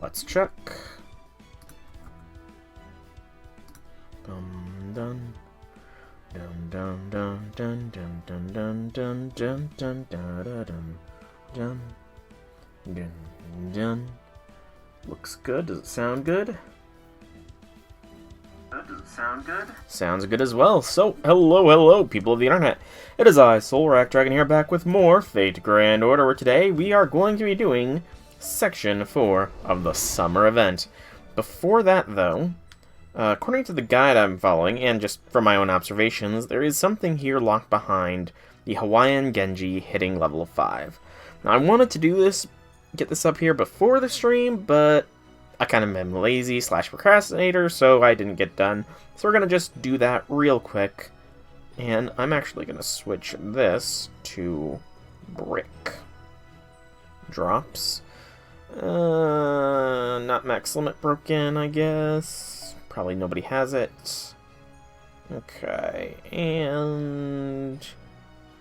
Let's check. Dun dun dun dun dun dun dun dun dun dun dun dun dun dun dun dun. Looks good. Does it sound good? Does it sound good? Sounds good as well. So, hello, people of the internet. It is I, Soulrack Dragon, here back with more Fate Grand Order, where today we are going to be doing Section 4 of the Summer Event. Before that, though, according to the guide I'm following, and just from my own observations, there is something here locked behind the Hawaiian Genji hitting level 5. Now, I wanted to do this, get this up here before the stream, but I kind of am lazy / procrastinator, so I didn't get done. So we're going to just do that real quick. And I'm actually going to switch this to brick. Drops. Not max limit broken, I guess. Probably nobody has it. Okay, and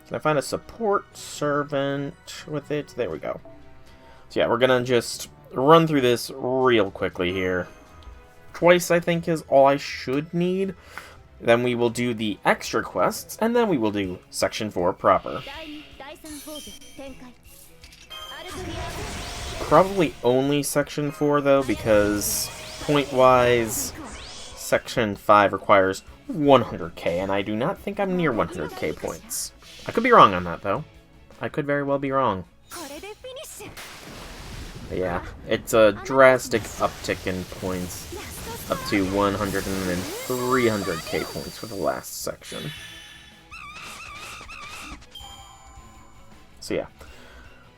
can I find a support servant with it? There we go. So yeah, we're going to just run through this real quickly here. Twice, I think, is all I should need. Then we will do the extra quests, and then we will do Section 4 proper. Probably only Section 4, though, because point-wise, Section 5 requires 100k, and I do not think I'm near 100k points. I could be wrong on that, though. I could very well be wrong. But yeah, it's a drastic uptick in points, up to 100 and then 300k points for the last section. So yeah,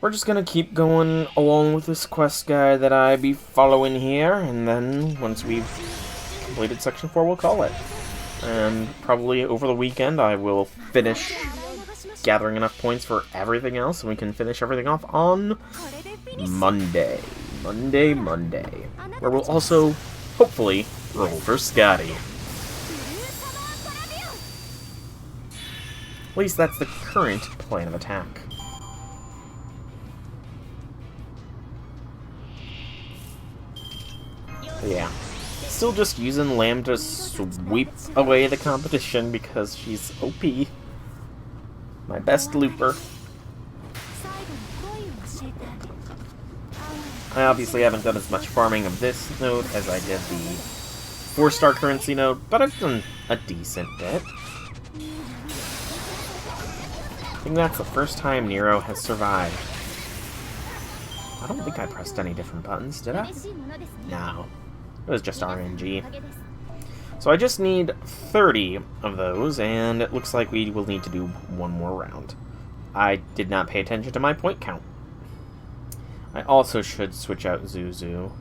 we're just gonna keep going along with this quest guide that I be following here, and then once we've completed Section 4, we'll call it. And probably over the weekend I will finish gathering enough points for everything else, and we can finish everything off on Monday, where we'll also, hopefully, roll for Skadi. At least that's the current plan of attack. Yeah. Still just using Lamb to sweep away the competition because she's OP. My best looper. I obviously haven't done as much farming of this node as I did the 4-star currency node, but I've done a decent bit. I think that's the first time Nero has survived. I don't think I pressed any different buttons, did I? No. It was just RNG. So I just need 30 of those, and it looks like we will need to do one more round. I did not pay attention to my point count. I also should switch out Zuzu,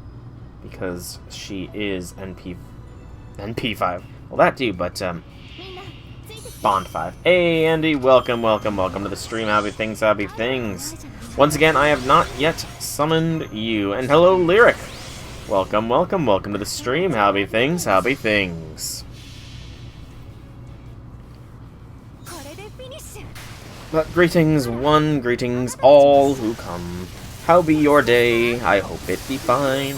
because she is NP5. Well, that too, but, Bond 5. Hey, Andy, welcome to the stream. Howdy things. Once again, I have not yet summoned you. And hello, Lyric. Welcome to the stream. Howdy things. But greetings one, greetings all who come. How be your day? I hope it be fine.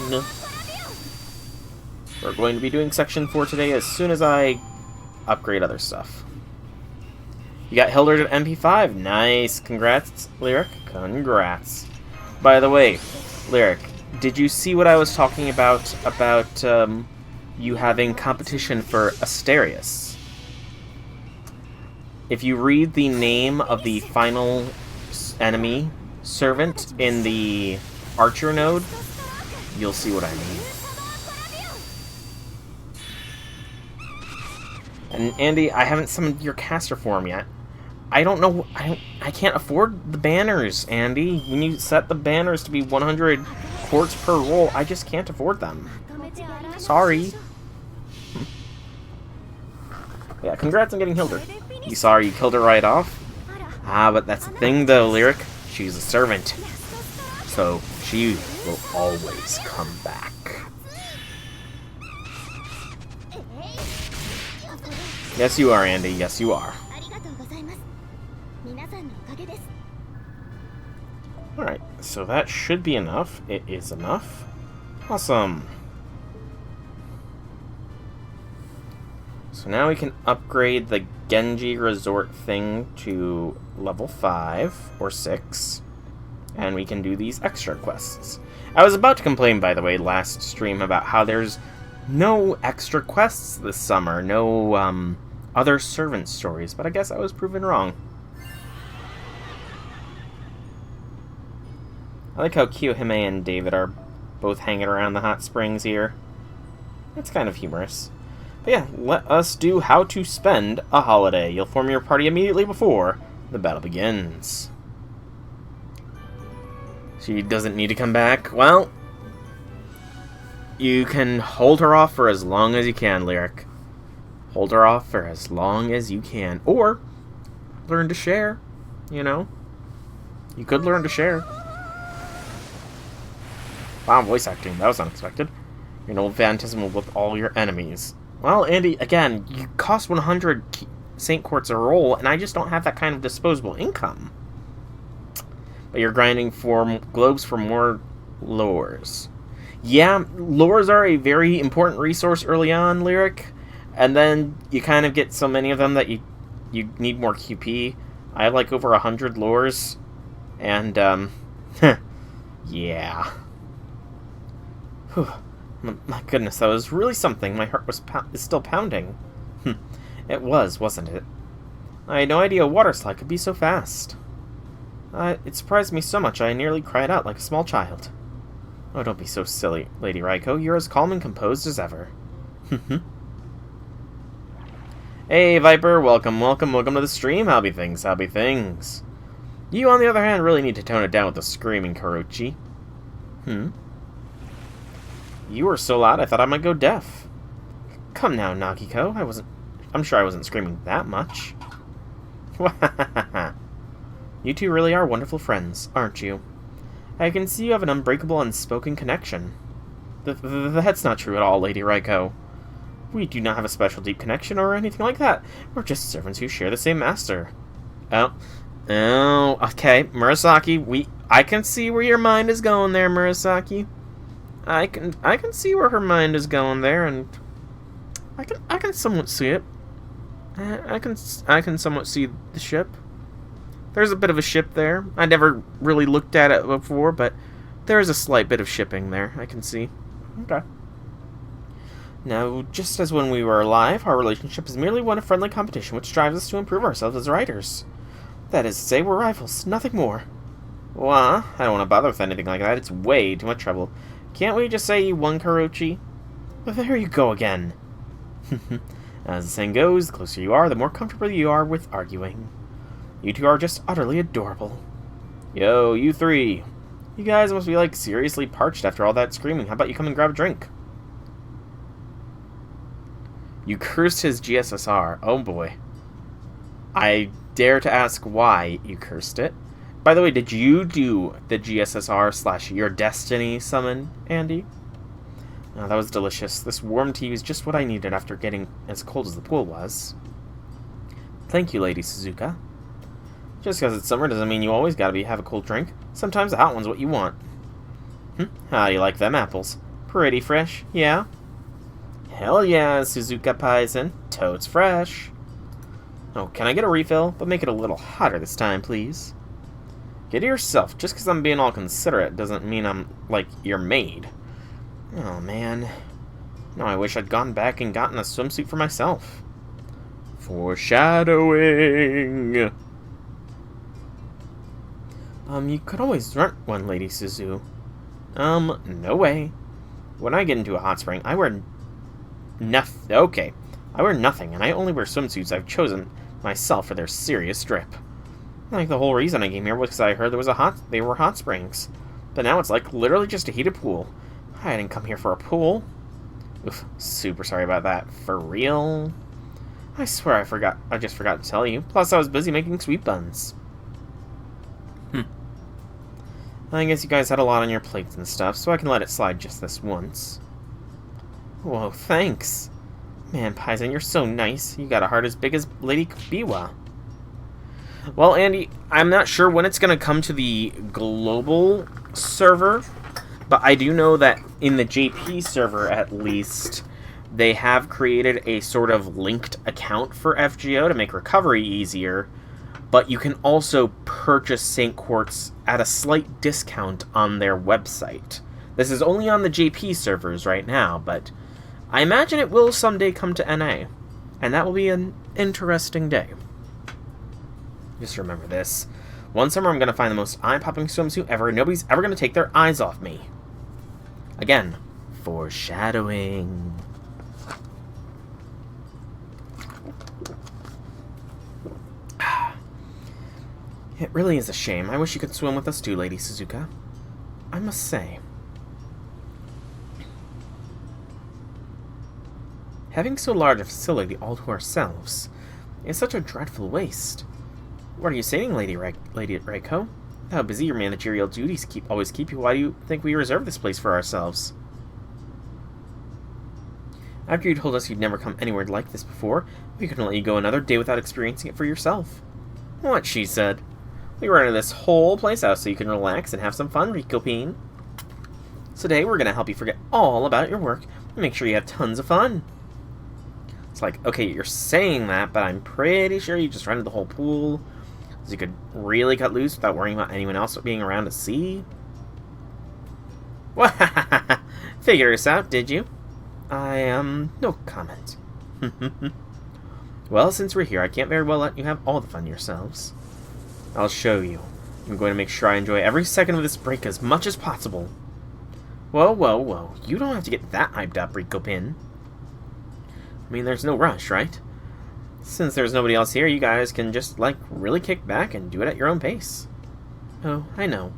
We're going to be doing Section 4 today as soon as I upgrade other stuff. You got Hildred at MP5. Nice. Congrats, Lyric. Congrats. By the way, Lyric, did you see what I was talking about you having competition for Asterius? If you read the name of the final enemy servant in the Archer node, you'll see what I mean. And Andy, I haven't summoned your caster form yet. I don't know. I can't afford the banners, Andy. When you set the banners to be 100 quartz per roll, I just can't afford them. Sorry. Yeah, congrats on getting Hildred. You sorry you killed her right off? Ah, but that's the thing though, Lyric. She's a servant. So she will always come back. Yes, you are, Andy. Yes, you are. Alright, so that should be enough. It is enough. Awesome. So now we can upgrade the Genji Resort thing to level 5 or 6. And we can do these extra quests. I was about to complain, by the way, last stream about how there's no extra quests this summer. No, other servant stories. But I guess I was proven wrong. I like how Kiyohime and David are both hanging around the hot springs here. It's kind of humorous. But yeah, let us do how to spend a holiday. You'll form your party immediately before the battle begins. She doesn't need to come back. Well, you can hold her off for as long as you can, Lyric. Hold her off for as long as you can. Or learn to share, you know. You could learn to share. Wow, voice acting. That was unexpected. Your old phantasm will whip all your enemies. Well, Andy, again, you cost 100 Saint Quartz a roll, and I just don't have that kind of disposable income. But you're grinding for globes for more lures. Yeah, lures are a very important resource early on, Lyric. And then you kind of get so many of them that you need more QP. I have like over 100 lures. And, yeah. Whew. My goodness, that was really something. My heart is still pounding. It was, wasn't it? I had no idea a water slide could be so fast. It surprised me so much I nearly cried out like a small child. Oh, don't be so silly, Lady Raiko. You're as calm and composed as ever. Hey, Viper. Welcome to the stream. How be things? You, on the other hand, really need to tone it down with the screaming, Karochi. You were so loud I thought I might go deaf. Come now, Nagiko. I'm sure I wasn't screaming that much. You two really are wonderful friends, aren't you? I can see you have an unbreakable, unspoken connection. That's not true at all, Lady Raiko. We do not have a special deep connection or anything like that. We're just servants who share the same master. Oh, okay, Murasaki, I can see where your mind is going there, Murasaki. I can see where her mind is going there, and I can somewhat see it. I can somewhat see the ship. There's a bit of a ship there. I never really looked at it before, but there is a slight bit of shipping there, I can see. Okay. Now, just as when we were alive, our relationship is merely one of friendly competition which drives us to improve ourselves as writers. That is to say, we're rivals, nothing more. Well, I don't want to bother with anything like that. It's way too much trouble. Can't we just say you won, Karochi? But there you go again. As the saying goes, the closer you are, the more comfortable you are with arguing. You two are just utterly adorable. Yo, you three. You guys must be, like, seriously parched after all that screaming. How about you come and grab a drink? You cursed his GSSR. Oh, boy. I dare to ask why you cursed it. By the way, did you do the GSSR / Your Destiny summon, Andy? Oh, that was delicious. This warm tea was just what I needed after getting as cold as the pool was. Thank you, Lady Suzuka. Just because it's summer doesn't mean you always gotta have a cold drink. Sometimes a hot one's what you want. How do you like them apples? Pretty fresh, yeah? Hell yeah, Suzuka Paizen. Totes fresh. Oh, can I get a refill? But make it a little hotter this time, please. Get it yourself. Just because I'm being all considerate doesn't mean I'm, like, your maid. Oh, man. No, I wish I'd gone back and gotten a swimsuit for myself. Foreshadowing! You could always rent one, Lady Suzu. No way. When I get into a hot spring, I wear nothing. Okay. I wear nothing, and I only wear swimsuits I've chosen myself for their serious drip. Like, the whole reason I came here was because I heard they were hot springs. But now it's like literally just a heated pool. I didn't come here for a pool. Oof, super sorry about that. For real? I swear I just forgot to tell you. Plus I was busy making sweet buns. I guess you guys had a lot on your plates and stuff, so I can let it slide just this once. Whoa, thanks. Man, Paizen, you're so nice. You got a heart as big as Lady Biwa. Well, Andy, I'm not sure when it's going to come to the global server, But I do know that in the JP server, at least, they have created a sort of linked account for FGO to make recovery easier, but you can also purchase St. Quartz at a slight discount on their website. This is only on the JP servers right now, but I imagine it will someday come to NA, and that will be an interesting day. Just remember this. One summer I'm going to find the most eye-popping swimsuit ever, and nobody's ever going to take their eyes off me. Again, foreshadowing. It really is a shame. I wish you could swim with us too, Lady Suzuka. I must say. Having so large a facility all to ourselves is such a dreadful waste. What are you saying, Lady Reiko? How busy your managerial duties always keep you. Why do you think we reserve this place for ourselves? After you told us you'd never come anywhere like this before, we couldn't let you go another day without experiencing it for yourself. What she said. We rented this whole place out so you can relax and have some fun, Rikopine. So today we're going to help you forget all about your work and make sure you have tons of fun. It's like, okay, you're saying that, but I'm pretty sure you just rented the whole pool, so you could really cut loose without worrying about anyone else being around to see. Figure this out, did you? No comment. Well, since we're here, I can't very well let you have all the fun yourselves. I'll show you. I'm going to make sure I enjoy every second of this break as much as possible. Whoa, whoa, whoa. You don't have to get that hyped up, Rikopin. I mean, there's no rush, right? Since there's nobody else here, you guys can just, like, really kick back and do it at your own pace. Oh, I know.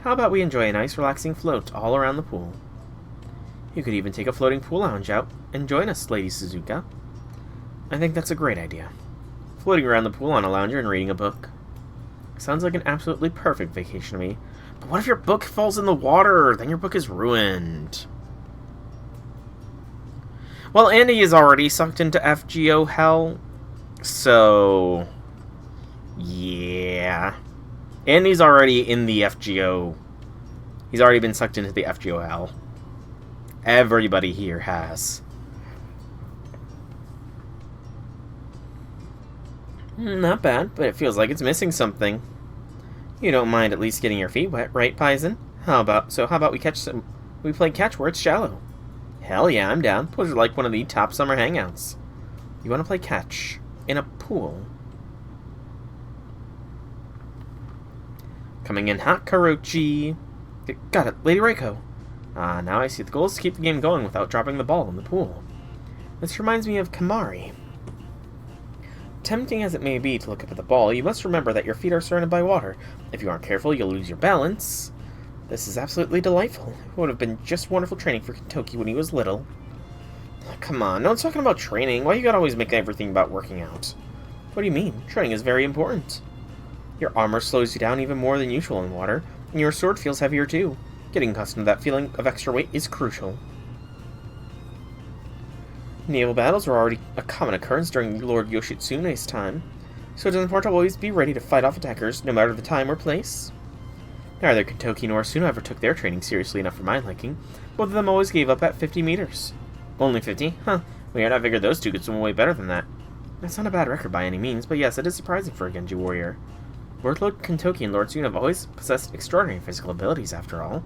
How about we enjoy a nice, relaxing float all around the pool? You could even take a floating pool lounge out and join us, Lady Suzuka. I think that's a great idea. Floating around the pool on a lounger and reading a book. Sounds like an absolutely perfect vacation to me. But what if your book falls in the water? Then your book is ruined. Well, Andy is already sucked into FGO hell, so yeah. Andy's already in the FGO. He's already been sucked into the FGO hell. Everybody here has. Not bad, but it feels like it's missing something. You don't mind at least getting your feet wet, right, Paizen? How about we play catch where it's shallow? Hell yeah, I'm down. Pools are like one of the top summer hangouts. You want to play catch in a pool? Coming in hot, Karochi. Got it, Lady Reiko. Now I see the goal is to keep the game going without dropping the ball in the pool. This reminds me of Kamari. Tempting as it may be to look up at the ball, you must remember that your feet are surrounded by water. If you aren't careful, you'll lose your balance. This is absolutely delightful. It would have been just wonderful training for Kentoki when he was little. Oh, come on, no one's talking about training. Why you gotta always make everything about working out? What do you mean? Training is very important. Your armor slows you down even more than usual in water, and your sword feels heavier too. Getting accustomed to that feeling of extra weight is crucial. Naval battles were already a common occurrence during Lord Yoshitsune's time, so it is important to always be ready to fight off attackers, no matter the time or place. Neither Kentoki nor Asuna ever took their training seriously enough for my liking. Both of them always gave up at 50 meters. Only 50? Huh. Weird, I figured those two could swim way better than that. That's not a bad record by any means, but yes, it is surprising for a Genji warrior. Lord Kentoki and Lord Asuna have always possessed extraordinary physical abilities, after all.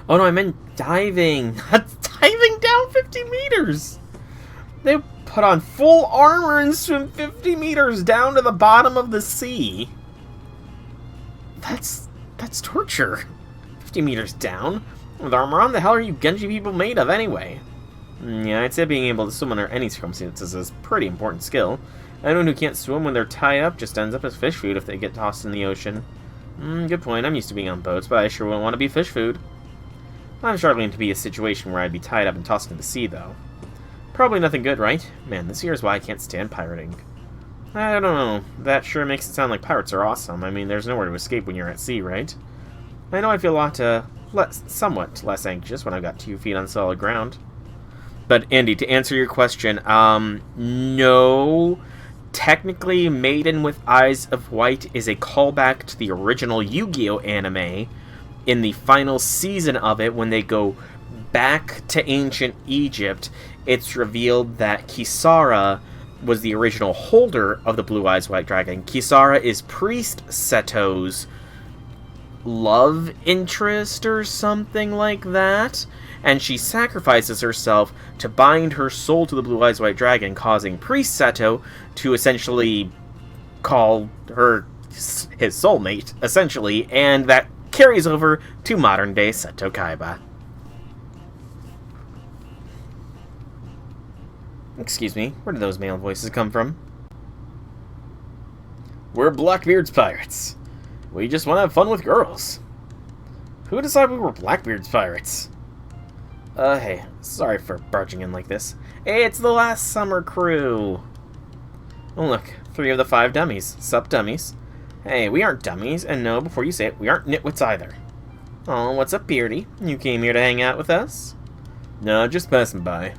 Oh no, I meant diving! Diving down 50 meters! They put on full armor and swim 50 meters down to the bottom of the sea. That's torture. 50 meters down? With armor on, the hell are you Genji people made of anyway? Yeah, I'd say being able to swim under any circumstances is a pretty important skill. Anyone who can't swim when they're tied up just ends up as fish food if they get tossed in the ocean. Good point. I'm used to being on boats, but I sure wouldn't want to be fish food. I'm struggling to be a situation where I'd be tied up and tossed into the sea, though. Probably nothing good, right? Man, this here is why I can't stand pirating. I don't know. That sure makes it sound like pirates are awesome. I mean, there's nowhere to escape when you're at sea, right? I know I feel somewhat less anxious when I've got 2 feet on solid ground. But, Andy, to answer your question, no. Technically, Maiden with Eyes of White is a callback to the original Yu-Gi-Oh! Anime, in the final season of it, when they go back to ancient Egypt, it's revealed that Kisara was the original holder of the Blue Eyes White Dragon. Kisara is Priest Seto's love interest or something like that, and she sacrifices herself to bind her soul to the Blue Eyes White Dragon, causing Priest Seto to essentially call her his soulmate, essentially, and that carries over to modern-day Seto Kaiba. Excuse me, where did those male voices come from? We're Blackbeard's pirates. We just want to have fun with girls. Who decided we were Blackbeard's pirates? Hey, sorry for barging in like this. Hey, it's the last summer crew. Oh, look, 3 of the 5 dummies. Sup, dummies? Hey, we aren't dummies, and no, before you say it, we aren't nitwits either. Oh, what's up, Beardy? You came here to hang out with us? No, just passing by.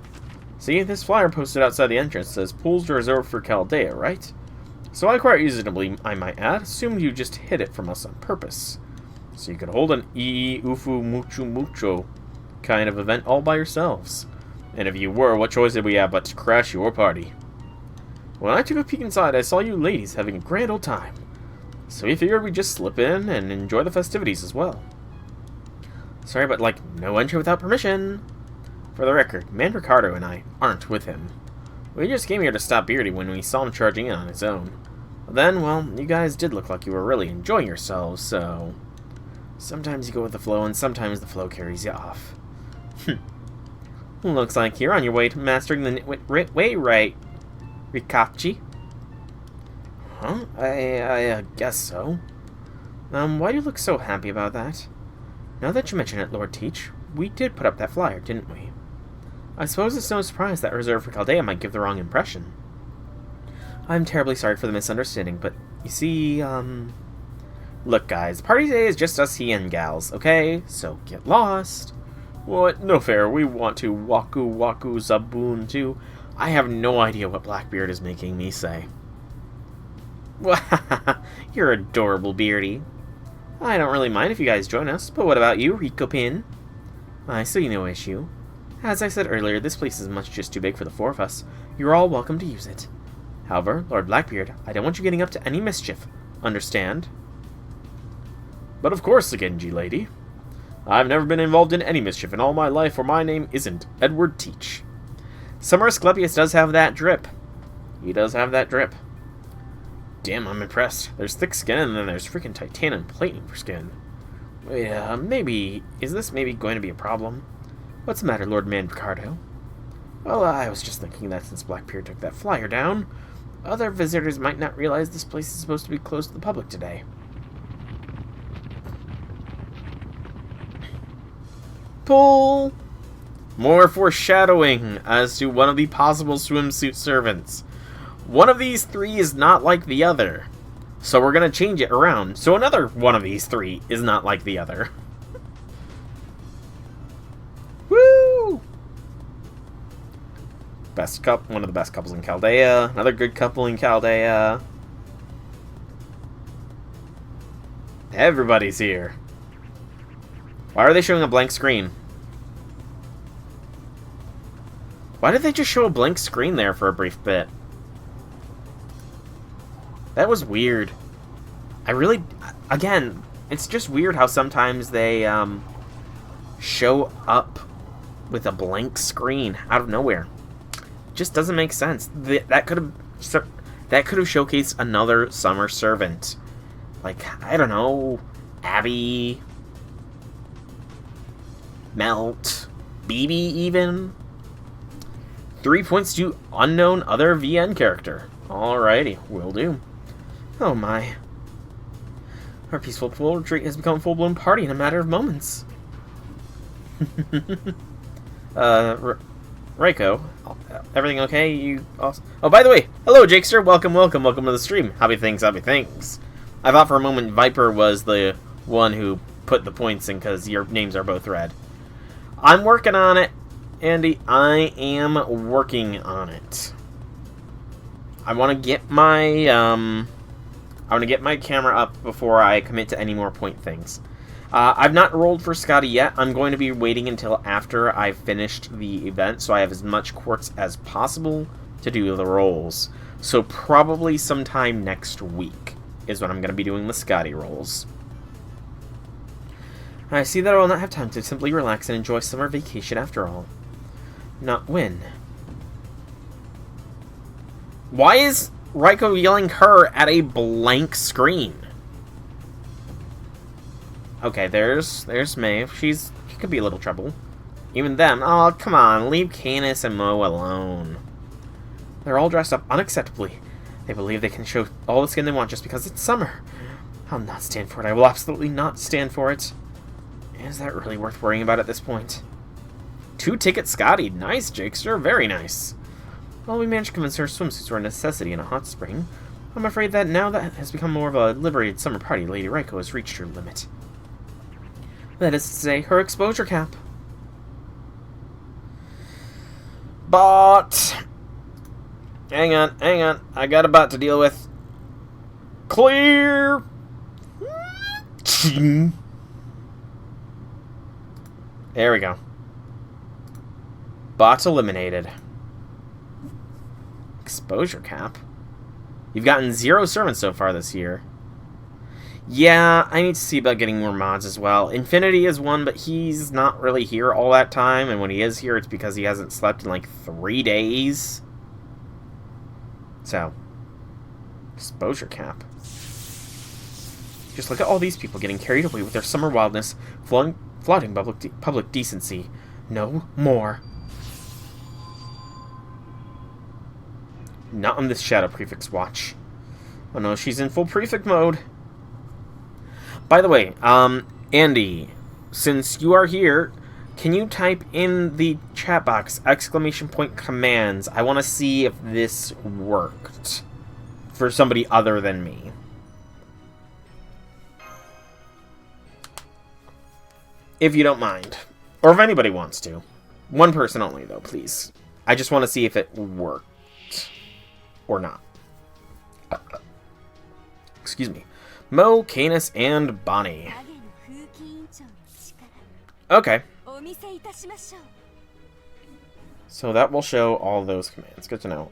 See, this flyer posted outside the entrance says pools are reserved for Chaldea, right? So I quite reasonably, I might add, assumed you just hid it from us on purpose. So you could hold an ufu mucho mucho kind of event all by yourselves. And if you were, what choice did we have but to crash your party? When I took a peek inside, I saw you ladies having a grand old time. So we figured we'd just slip in and enjoy the festivities as well. Sorry, but like, no entry without permission. For the record, Man Ricardo and I aren't with him. We just came here to stop Beardy when we saw him charging in on his own. But then, well, you guys did look like you were really enjoying yourselves, so... Sometimes you go with the flow, and sometimes the flow carries you off. Looks like you're on your way to mastering the nitwit way, right, Rikachi? Huh? I guess so. Why do you look so happy about that? Now that you mention it, Lord Teach, we did put up that flyer, didn't we? I suppose it's no surprise that reserved for Chaldea might give the wrong impression. I'm terribly sorry for the misunderstanding, but you see, Look, guys, the party today is just us he and gals, okay? So get lost. What? No fair. We want to waku waku zaboon too. I have no idea what Blackbeard is making me say. You're adorable, Beardy. I don't really mind if you guys join us, but what about you, Rico Pin? I see no issue. As I said earlier, this place is much just too big for the 4 of us. You're all welcome to use it. However, Lord Blackbeard, I don't want you getting up to any mischief. Understand? But of course, the Genji lady. I've never been involved in any mischief in all my life, for my name isn't Edward Teach. Summer Asclepius does have that drip. He does have that drip. Damn, I'm impressed. There's thick skin, and then there's freaking titanium plating for skin. Wait, is this maybe going to be a problem? What's the matter, Lord Man Ricardo? Well, I was just thinking that since Blackbeard took that flyer down, other visitors might not realize this place is supposed to be closed to the public today. Pull! More foreshadowing as to one of the possible swimsuit servants. One of these 3 is not like the other. So we're going to change it around. So another one of these 3 is not like the other. Woo! One of the best couples in Chaldea. Another good couple in Chaldea. Everybody's here. Why are they showing a blank screen? Why did they just show a blank screen there for a brief bit? That was weird. Again, it's just weird how sometimes they show up with a blank screen out of nowhere. It just doesn't make sense. That could have showcased another summer servant. Like, I don't know, Abby, Melt, BB even. 3 points to unknown other VN character. Alrighty, will do. Oh my. Our peaceful pool retreat has become a full-blown party in a matter of moments. Reiko, everything okay? You also... Oh, by the way, hello, Jakester. Welcome to the stream. Happy things. I thought for a moment Viper was the one who put the points in because your names are both red. I'm working on it, Andy. I am working on it. I want to get my camera up before I commit to any more point things. I've not rolled for Skadi yet. I'm going to be waiting until after I've finished the event, so I have as much quartz as possible to do the rolls. So probably sometime next week is when I'm going to be doing the Skadi rolls. I see that I will not have time to simply relax and enjoy summer vacation after all. Not when. Why is Raiko yelling her at a blank screen? Okay, there's Maeve. She could be a little trouble. Even them. Oh, come on. Leave Canis and Mo alone. They're all dressed up unacceptably. They believe they can show all the skin they want just because it's summer. I'll not stand for it. I will absolutely not stand for it. Is that really worth worrying about at this point? 2-ticket Skadi. Nice, Jakester. Very nice. Well, we managed to convince her swimsuits were a necessity in a hot spring. I'm afraid that now that has become more of a liberated summer party, Lady Raiko has reached her limit. That is to say, her exposure cap. But... Hang on. I got a bot to deal with. Clear! There we go. Bot eliminated. Exposure cap? You've gotten 0 servants so far this year. Yeah, I need to see about getting more mods as well. Infinity is one, but he's not really here all that time, and when he is here, it's because he hasn't slept in like 3 days. So, exposure cap. Just look at all these people getting carried away with their summer wildness, flaunting public decency. No more. Not on this Shadow Prefix watch. Oh no, she's in full prefect mode. By the way, Andy, since you are here, can you type in the chat box !commands? I want to see if this worked for somebody other than me. If you don't mind. Or if anybody wants to. One person only, though, please. I just want to see if it worked. Or not. Excuse me. Mo, Canis, and Bonnie. Okay. So that will show all those commands. Good to know.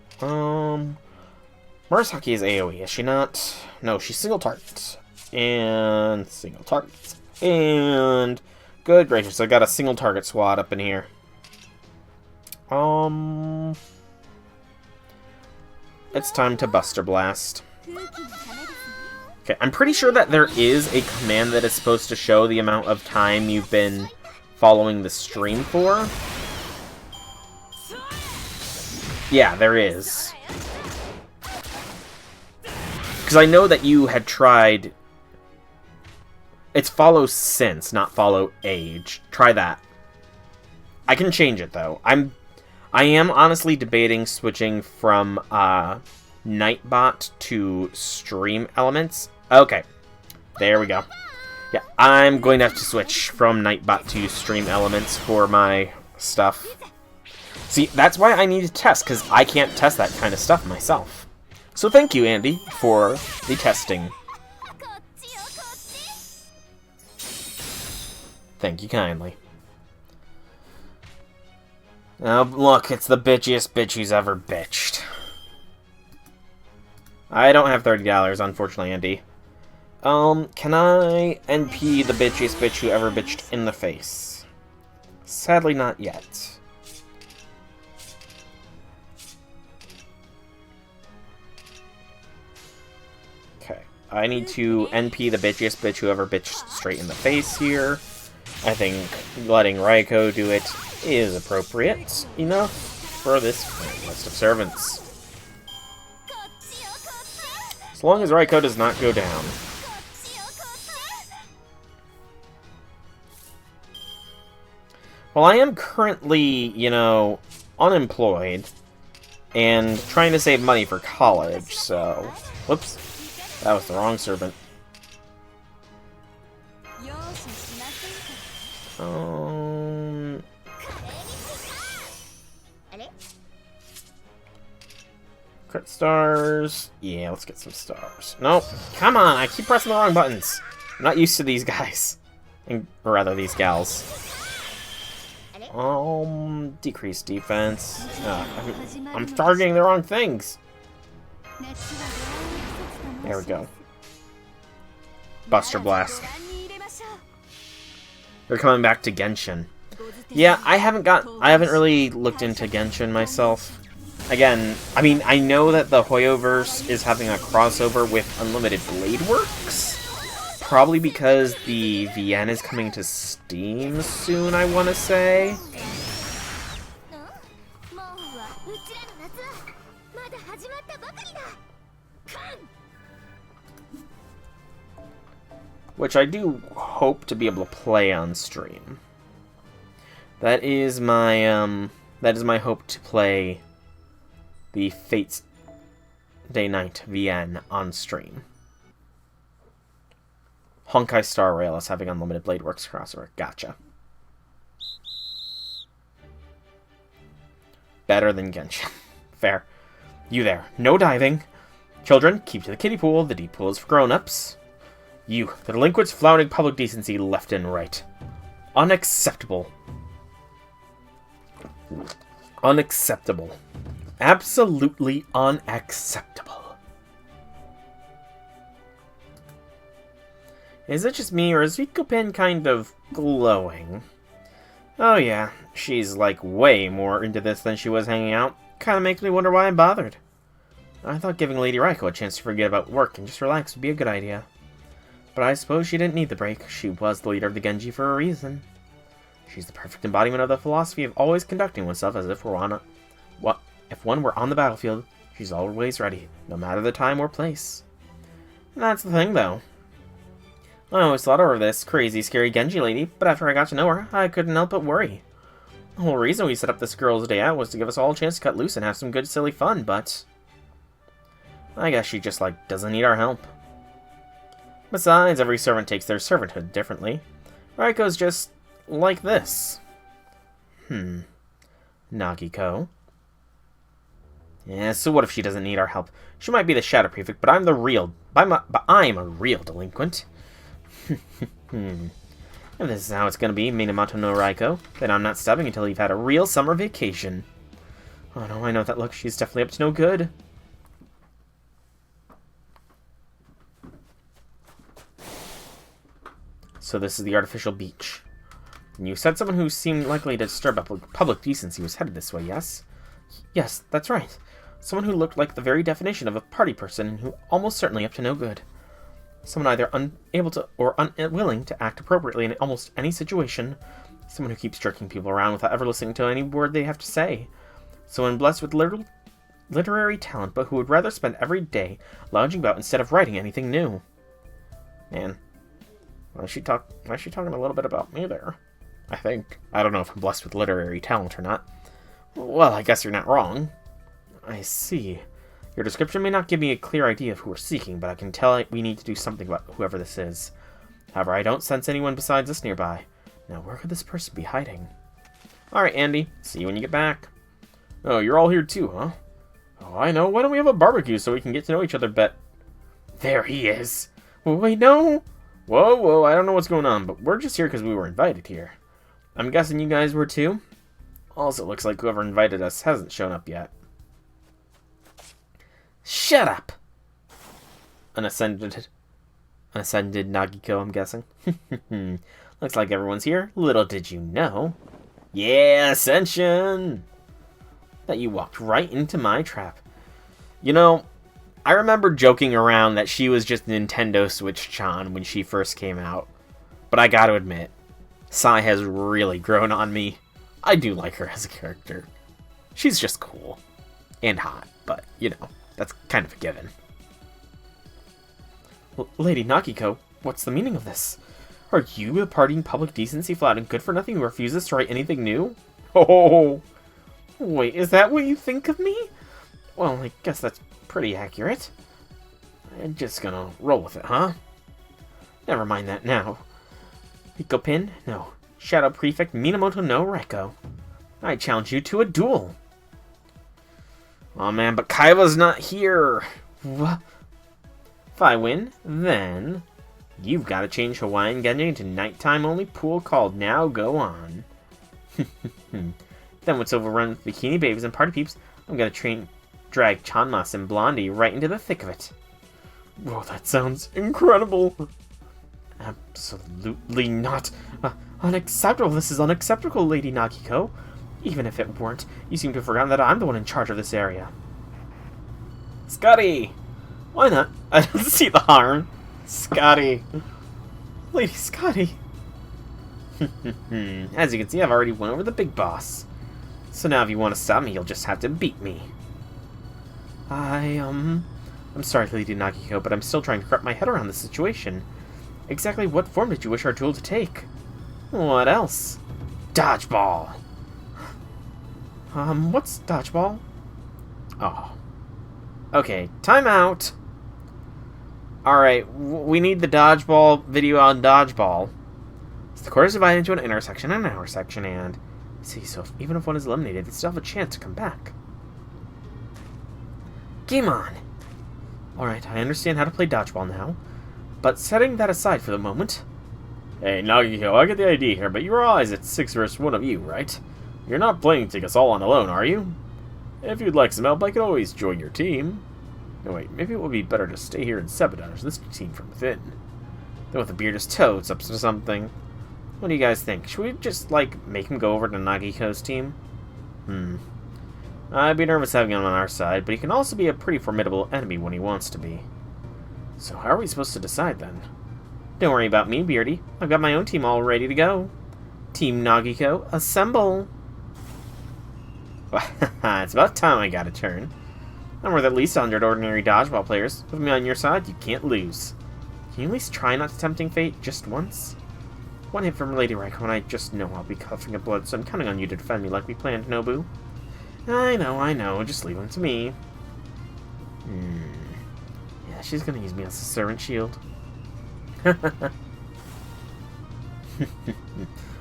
Murasaki is AoE, is she not? No, she's single target. And single target. And good gracious, I got a single target squad up in here. It's time to Buster Blast. Okay, I'm pretty sure that there is a command that is supposed to show the amount of time you've been following the stream for. Yeah, there is. Because I know that you had tried... It's follow since, not follow age. Try that. I can change it, though. I am honestly debating switching from Nightbot to Stream Elements. Okay. There we go. Yeah, I'm going to have to switch from Nightbot to Stream Elements for my stuff. See, that's why I need to test, because I can't test that kind of stuff myself. So thank you, Andy, for the testing. Thank you kindly. Oh, look, it's the bitchiest bitch who's ever bitched. I don't have $30, unfortunately, Andy. Can I NP the bitchiest bitch who ever bitched in the face? Sadly, not yet. Okay, I need to NP the bitchiest bitch who ever bitched straight in the face here. I think letting Raiko do it is appropriate enough for this list of servants. As long as Raiko does not go down. Well, I am currently, you know, unemployed and trying to save money for college, so... Whoops. That was the wrong servant. Crit stars. Yeah, let's get some stars. Nope. Come on, I keep pressing the wrong buttons. I'm not used to these guys. Or rather, these gals. Decrease defense. I'm targeting the wrong things. There we go. Buster Blast. They're coming back to Genshin. Yeah, I haven't really looked into Genshin myself. Again, I mean, I know that the Hoyoverse is having a crossover with Unlimited Blade Works. Probably because the VN is coming to Steam soon, I want to say. Which I do hope to be able to play on stream. That is my hope, to play the Fates Day Night VN on stream. Honkai Star Rail is having Unlimited Blade Works crossover. Gotcha. Better than Genshin. Fair. You there. No diving. Children, keep to the kiddie pool. The deep pool is for grown-ups. You, the delinquents flouting public decency left and right. Unacceptable. Unacceptable. Absolutely unacceptable. Is it just me, or is Vikopin kind of glowing? Oh yeah, she's like way more into this than she was hanging out. Kinda makes me wonder why I bothered. I thought giving Lady Raiko a chance to forget about work and just relax would be a good idea. But I suppose she didn't need the break. She was the leader of the Genji for a reason. She's the perfect embodiment of the philosophy of always conducting oneself as if if one were on the battlefield. She's always ready, no matter the time or place. And that's the thing, though. I always thought over this crazy, scary Genji lady, but after I got to know her, I couldn't help but worry. The whole reason we set up this girls' day out was to give us all a chance to cut loose and have some good, silly fun, but I guess she just, doesn't need our help. Besides, every servant takes their servanthood differently. Raiko's just like this. Nagiko. Yeah, so what if she doesn't need our help? She might be the Shadow Prefect, but I'm a real delinquent. If this is how it's gonna be, Minamoto no Raiko, then I'm not stopping until you've had a real summer vacation. Oh no, I know that look. She's definitely up to no good. So this is the artificial beach. And you said someone who seemed likely to disturb public decency was headed this way, yes? Yes, that's right. Someone who looked like the very definition of a party person and who almost certainly up to no good. Someone either unable to or unwilling to act appropriately in almost any situation. Someone who keeps jerking people around without ever listening to any word they have to say. Someone blessed with literary talent, but who would rather spend every day lounging about instead of writing anything new. Man, why is she talking a little bit about me there? I think. I don't know if I'm blessed with literary talent or not. Well, I guess you're not wrong. I see. Your description may not give me a clear idea of who we're seeking, but I can tell we need to do something about whoever this is. However, I don't sense anyone besides us nearby. Now, where could this person be hiding? Alright, Andy. See you when you get back. Oh, you're all here too, huh? Oh, I know. Why don't we have a barbecue so we can get to know each other better? There he is. Wait, no. Whoa, I don't know what's going on, but we're just here because we were invited here. I'm guessing you guys were too? Also, it looks like whoever invited us hasn't shown up yet. Shut up! Unascended Nagiko, I'm guessing. Looks like everyone's here. Little did you know. Yeah, Ascension! That you walked right into my trap. You know, I remember joking around that she was just Nintendo Switch-chan when she first came out. But I gotta admit, Sai has really grown on me. I do like her as a character. She's just cool. And hot, but, you know, that's kind of a given. Lady Nagiko, what's the meaning of this? Are you a partying public decency flouting good-for-nothing who refuses to write anything new? Oh, wait, is that what you think of me? Well, I guess that's pretty accurate. I'm just gonna roll with it, huh? Never mind that now. Vikopin? No. Shadow Prefect Minamoto no Raiko. I challenge you to a duel. Oh man, but Kaiba's not here. What? If I win, then You've got to change Hawaiian Genji into nighttime only pool called Now Go On. Then what's overrun with bikini babies and party peeps, I'm gonna drag Chanmas and Blondie right into the thick of it. Whoa, that sounds incredible! Absolutely not. Unacceptable. This is unacceptable, Lady Nagiko. Even if it weren't, you seem to have forgotten that I'm the one in charge of this area. Skadi! Why not? I don't see the harm. Skadi. Lady Skadi. As you can see, I've already won over the big boss. So now if you want to stop me, you'll just have to beat me. I'm sorry, Lady Nagiko, but I'm still trying to wrap my head around the situation. Exactly what form did you wish our duel to take? What else? Dodgeball! What's dodgeball? Oh. Okay, time out! Alright, we need the dodgeball video on dodgeball. So the court is divided into an inner section and an outer section, and... See, so even if one is eliminated, they still have a chance to come back. Game on! Alright, I understand how to play dodgeball now. But setting that aside for the moment... Hey, Nagiko, I get the idea here, but you realize it's 6 versus 1 of you, right? You're not planning to take us all on alone, are you? If you'd like some help, I could always join your team. No, wait, maybe it would be better to stay here and sabotage this team from within. Then with the bearded toads up to something. What do you guys think? Should we just, like, make him go over to Nagiko's team? I'd be nervous having him on our side, but he can also be a pretty formidable enemy when he wants to be. So how are we supposed to decide, then? Don't worry about me, Beardy. I've got my own team all ready to go. Team Nagiko, assemble! It's about time I got a turn. I'm worth at least 100 ordinary dodgeball players. With me on your side, you can't lose. Can you at least try not to tempting fate just once? One hit from Lady Raiko and I just know I'll be coughing up blood, so I'm counting on you to defend me like we planned, Nobu. I know. Just leave him to me. Yeah, she's gonna use me as a servant shield.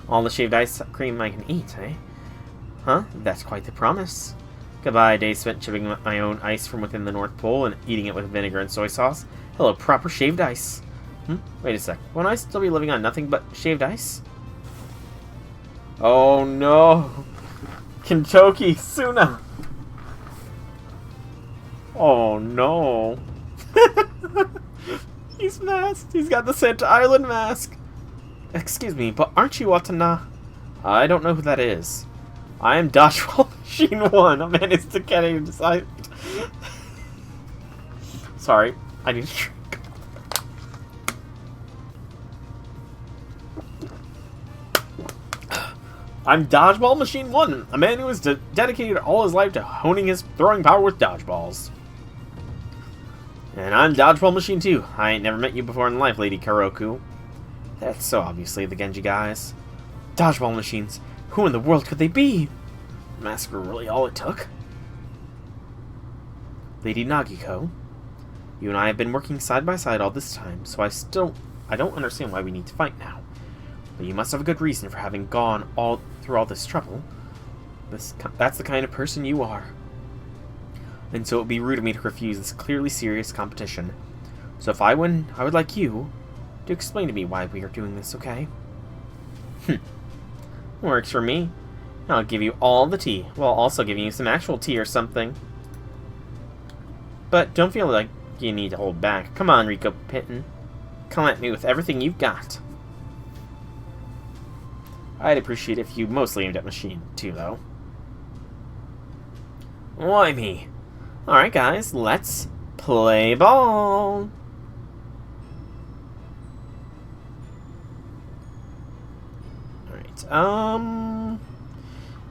All the shaved ice cream I can eat, eh? Huh? That's quite the promise. Goodbye, days spent chipping my own ice from within the North Pole and eating it with vinegar and soy sauce. Hello, proper shaved ice. Wait a sec. Won't I still be living on nothing but shaved ice? Oh no! Kentucky Suna! Oh no! He's masked! He's got the Santa Island mask! Excuse me, but aren't you Watana? I don't know who that is. I am Dodgeball Machine 1. A man is to get a decide. Sorry, I need a drink. I'm Dodgeball Machine 1, a man who has dedicated all his life to honing his throwing power with dodgeballs. And I'm Dodgeball Machine 2. I ain't never met you before in life, Lady Karoku. That's so obviously the Genji guys. Dodgeball machines. Who in the world could they be? Masks were really all it took. Lady Nagiko, you and I have been working side by side all this time, so I don't understand why we need to fight now. But you must have a good reason for having gone through all this trouble. That's the kind of person you are. And so it would be rude of me to refuse this clearly serious competition. So if I win, I would like you to explain to me why we are doing this, okay? Works for me. I'll give you all the tea, while also giving you some actual tea or something. But don't feel like you need to hold back. Come on, Rico Pitten. Come at me with everything you've got. I'd appreciate it if you mostly aimed at Machine 2, though. Why me? Alright, guys, let's play ball! Alright,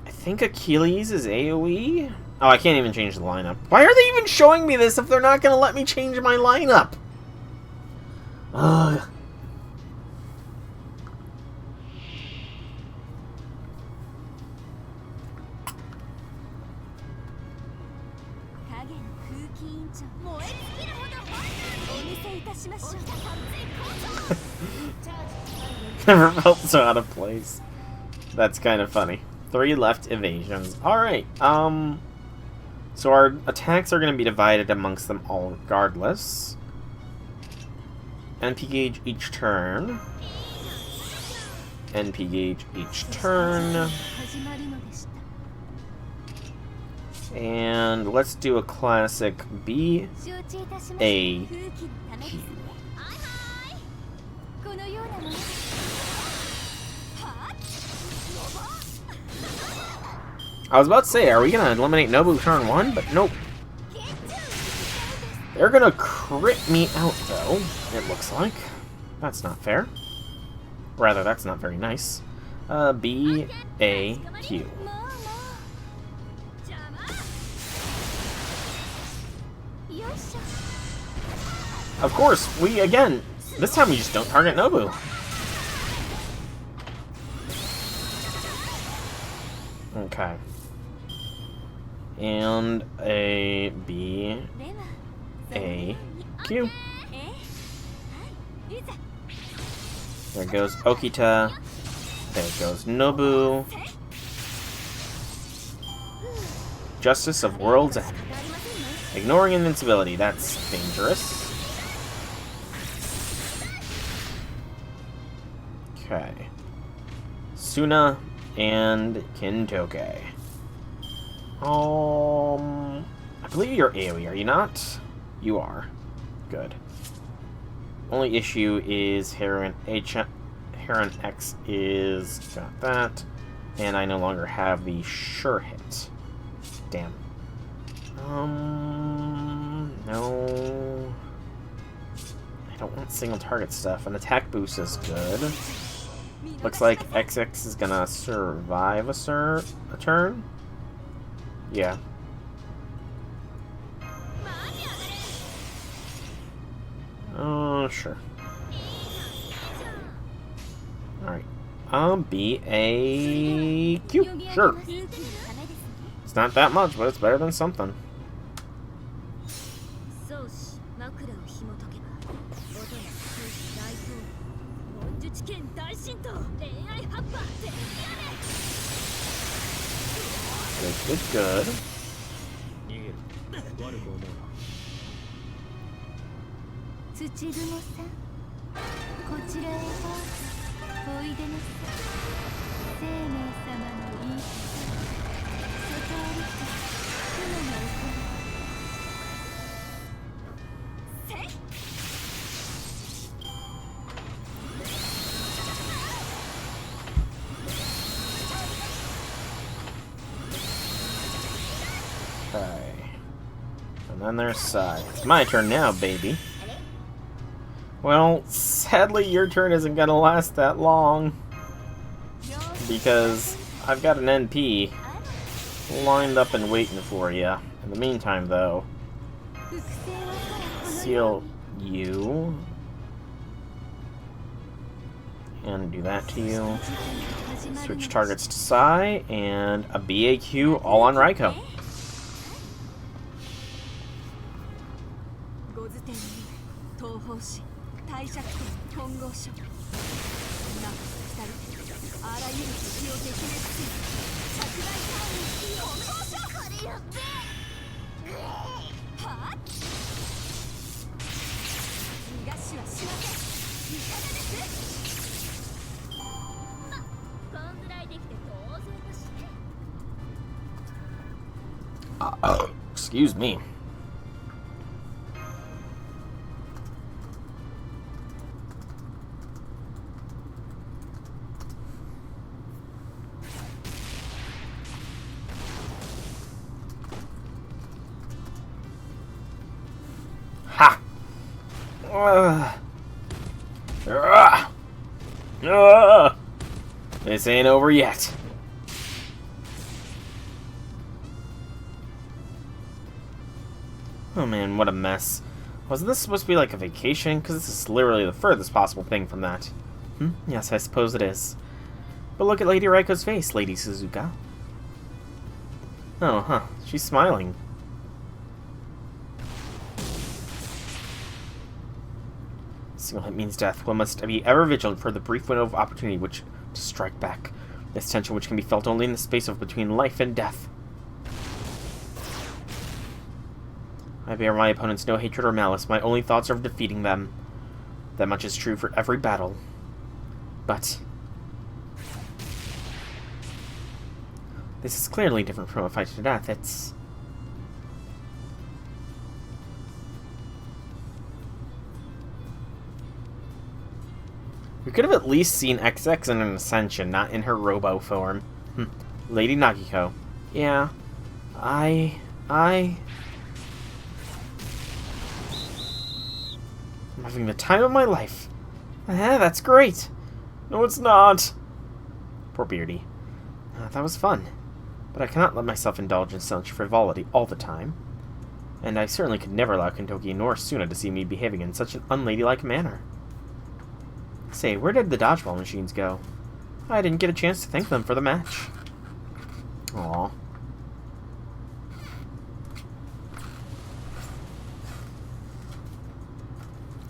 I think Achilles is AoE? Oh, I can't even change the lineup. Why are they even showing me this if they're not gonna let me change my lineup? Ugh. Never felt so out of place. That's kind of funny. 3 left evasions. Alright, so our attacks are going to be divided amongst them all regardless. NP gauge each turn. NP gauge each turn. And let's do a classic B, A, Q. I was about to say, are we gonna eliminate Nobu turn 1? But nope. They're gonna crit me out, though, it looks like. That's not fair. Rather, that's not very nice. B, A, Q. Of course, this time we just don't target Nobu. Okay. And A, B, A, Q. There goes Okita. There goes Nobu. Justice of World's End. Ignoring invincibility, that's dangerous. Okay. Suna and Kintoke. I believe you're AoE, are you not? You are. Good. Only issue is Heron X is got that, and I no longer have the sure hit. Damn. No. I don't want single target stuff. An attack boost is good. Looks like XX is gonna survive a turn. Yeah. Oh, sure. Alright. B, A, Q. Sure. It's not that much, but it's better than something. Good, good. Okay. And then there's Sai. It's my turn now, baby. Well, sadly, your turn isn't gonna last that long. Because I've got an NP lined up and waiting for you. In the meantime, though, seal you. And do that to you. Switch targets to Sai, and a BAQ all on Raiko. Excuse me. Ha! This ain't over yet. Oh man, what a mess. Wasn't this supposed to be like a vacation? Because this is literally the furthest possible thing from that. Yes, I suppose it is. But look at Lady Raiko's face, Lady Suzuka. Oh, huh. She's smiling. Single hit means death. One must be ever vigilant for the brief window of opportunity which to strike back. This tension which can be felt only in the space of between life and death. I bear my opponents no hatred or malice. My only thoughts are of defeating them. That much is true for every battle. But this is clearly different from a fight to the death. It's... We could have at least seen XX in an Ascension, not in her robo form. Lady Nagiko. Yeah. I'm having the time of my life. That's great. No, it's not. Poor Beardy. That was fun. But I cannot let myself indulge in such frivolity all the time. And I certainly could never allow Kentoki nor Suna to see me behaving in such an unladylike manner. Say, where did the dodgeball machines go? I didn't get a chance to thank them for the match. Aww.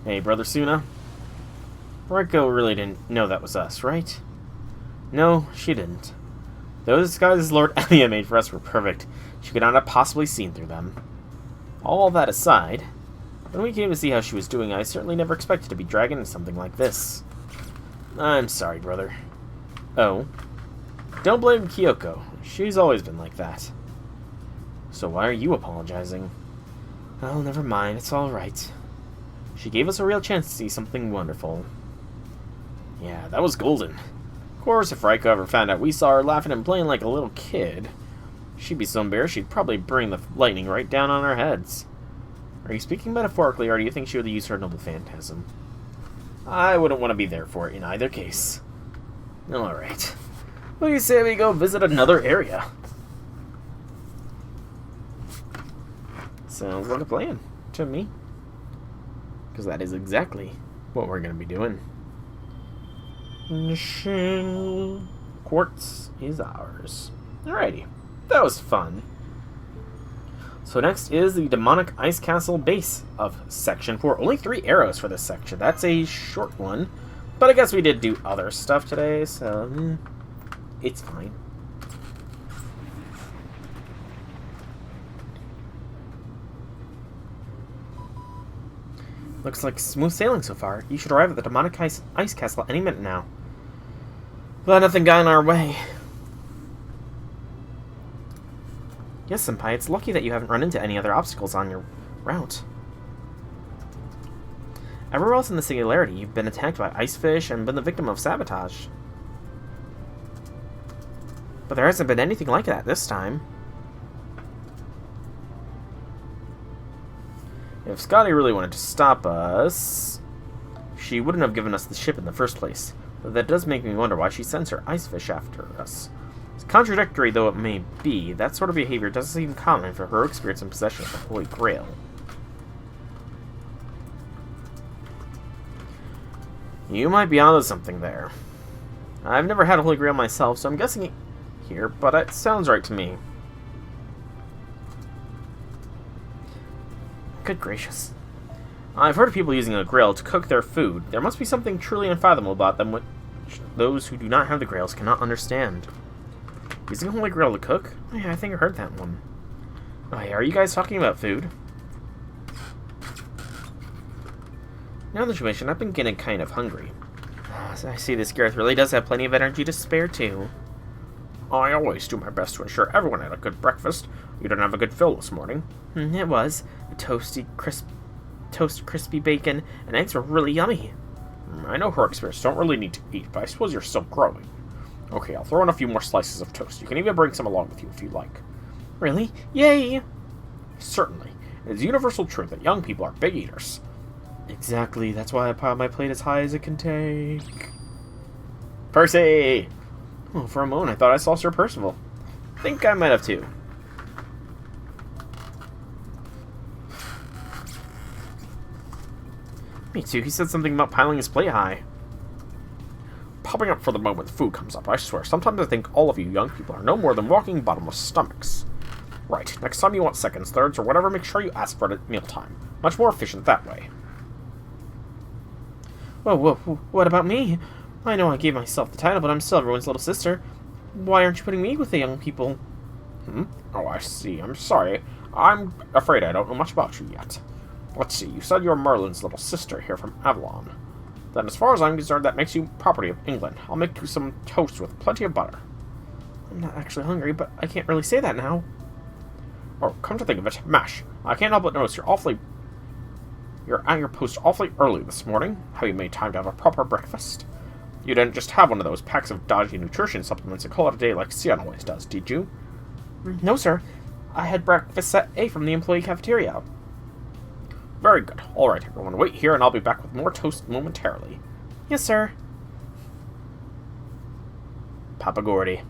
Hey, Brother Suna. Reiko really didn't know that was us, right? No, she didn't. Those disguises Lord Elia made for us were perfect. She could not have possibly seen through them. All that aside, when we came to see how she was doing, I certainly never expected to be dragged into something like this. I'm sorry, brother. Oh? Don't blame Kyoko. She's always been like that. So why are you apologizing? Oh, never mind. It's all right. She gave us a real chance to see something wonderful. Yeah, that was golden. Of course, if Reiko ever found out we saw her laughing and playing like a little kid, she'd be so embarrassed she'd probably bring the lightning right down on our heads. Are you speaking metaphorically, or do you think she would use her noble phantasm? I wouldn't want to be there for it in either case. Alright. What do you say we go visit another area? Sounds like a plan to me. Because that is exactly what we're going to be doing. Quartz is ours. Alrighty. That was fun. So next is the Demonic Ice Castle base of Section 4. Only 3 arrows for this section. That's a short one. But I guess we did do other stuff today, so it's fine. Looks like smooth sailing so far. You should arrive at the Demonic Ice Castle any minute now. Well, nothing got in our way. Yes, Senpai, it's lucky that you haven't run into any other obstacles on your route. Everywhere else in the Singularity, you've been attacked by ice fish and been the victim of sabotage. But there hasn't been anything like that this time. If Skadi really wanted to stop us, she wouldn't have given us the ship in the first place. But that does make me wonder why she sends her ice fish after us. Contradictory though it may be, that sort of behavior doesn't seem common for her experience in possession of the Holy Grail. You might be onto something there. I've never had a Holy Grail myself, so I'm guessing it here, but it sounds right to me. Good gracious. I've heard of people using a Grail to cook their food. There must be something truly unfathomable about them which those who do not have the Grails cannot understand. Using a Holy Grail to cook? Oh, yeah, I think I heard that one. Oh, yeah, are you guys talking about food? Now that you mention, I've been getting kind of hungry. I see this Gareth really does have plenty of energy to spare, too. I always do my best to ensure everyone had a good breakfast. You didn't have a good fill this morning. It was. A toasty, crispy bacon, and eggs were really yummy. I know her experience don't really need to eat, but I suppose you're still growing. Okay, I'll throw in a few more slices of toast. You can even bring some along with you if you like. Really? Yay! Certainly. It is universal truth that young people are big eaters. Exactly. That's why I pile my plate as high as it can take. Percy! Oh, for a moment I thought I saw Sir Percival. Think I might have too. Me too. He said something about piling his plate high. Popping up for the moment the food comes up. I swear, sometimes I think all of you young people are no more than walking bottomless stomachs. Right, next time you want seconds, thirds, or whatever, make sure you ask for it at mealtime. Much more efficient that way. Whoa, what about me? I know I gave myself the title, but I'm still everyone's little sister. Why aren't you putting me with the young people? Oh, I see. I'm sorry. I'm afraid I don't know much about you yet. Let's see, you said you're Merlin's little sister here from Avalon. Then as far as I'm concerned, that makes you property of England. I'll make you some toast with plenty of butter. I'm not actually hungry, but I can't really say that now. Oh, come to think of it, mash. I can't help but notice you're at your post awfully early this morning. Have you made time to have a proper breakfast? You didn't just have one of those packs of dodgy nutrition supplements and call it a day like Sion always does, did you? No, sir. I had breakfast set A from the employee cafeteria. Very good. Alright, everyone, wait here and I'll be back with more toast momentarily. Yes, sir. Papa Gordy.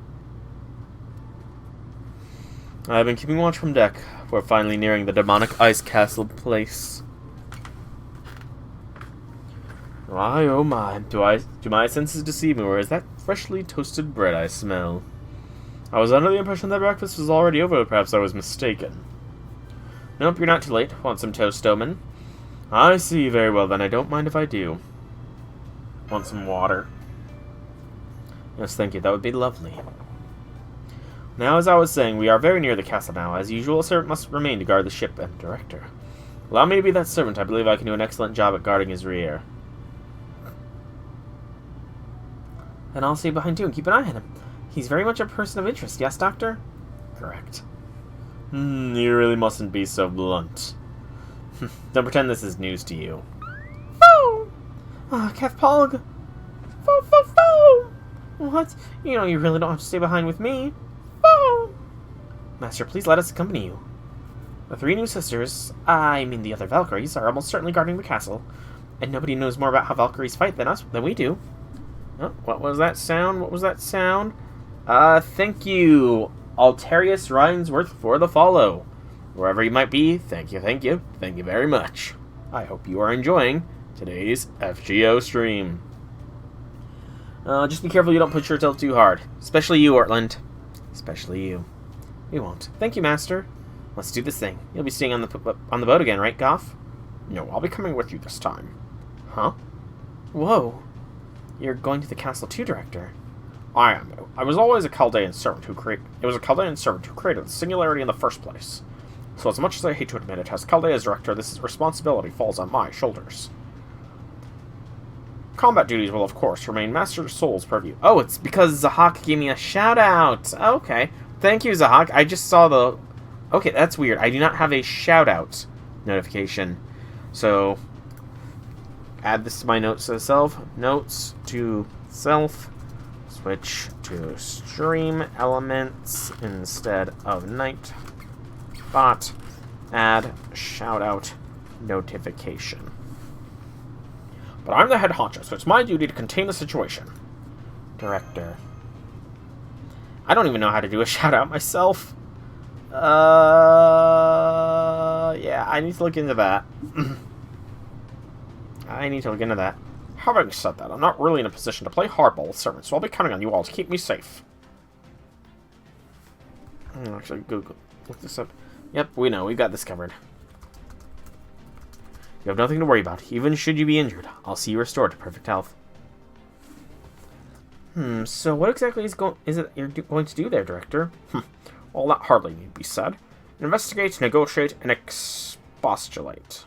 I've been keeping watch from deck. We're finally nearing the demonic ice castle place. My oh my, do my senses deceive me, or is that freshly toasted bread I smell? I was under the impression that breakfast was already over, but perhaps I was mistaken. Nope, you're not too late. Want some toast, Omen? I see, very well then, I don't mind if I do. Want some water? Yes, thank you, that would be lovely. Now, as I was saying, we are very near the castle now. As usual, a servant must remain to guard the ship and director. Allow me to be that servant. I believe I can do an excellent job at guarding his rear. And I'll stay behind too and keep an eye on him. He's very much a person of interest, yes, Doctor? Correct. You really mustn't be so blunt. Don't pretend this is news to you. Foo! Kef Pog! Foo, foo, foo! What? You know you really don't have to stay behind with me. Foo! Master, please let us accompany you. The three new sisters, I mean the other Valkyries, are almost certainly guarding the castle. And nobody knows more about how Valkyries fight than we do. Oh, what was that sound? What was that sound? Thank you, Altarius Rinesworth, for the follow. Wherever you might be, thank you very much. I hope you are enjoying today's FGO stream. Just be careful you don't push yourself too hard. Especially you, Ortland. Especially you. We won't. Thank you, Master. Let's do this thing. You'll be staying on the boat again, right, Goff? No, I'll be coming with you this time. Huh? Whoa. You're going to the castle too, Director. I am. I was always a Chaldean servant who created the singularity in the first place. So as much as I hate to admit it, as Chaldea's director, this responsibility falls on my shoulders. Combat duties will, of course, remain Master Soul's purview. Oh, it's because Zahak gave me a shout-out. Okay. Thank you, Zahak. I just saw the... Okay, that's weird. I do not have a shout-out notification. So, add this to my notes to self. Notes to self. Switch to stream elements instead of night. Bot. Add shout-out notification. But I'm the head honcho, so it's my duty to contain the situation. Director. I don't even know how to do a shout-out myself. Yeah, I need to look into that. Having said that, I'm not really in a position to play hardball with servants, so I'll be counting on you all to keep me safe. I'll actually look this up. Yep, we know. We've got this covered. You have nothing to worry about. Even should you be injured, I'll see you restored to perfect health. So what exactly is it you're going to do there, Director? Well, that hardly need be said. Investigate, negotiate, and expostulate.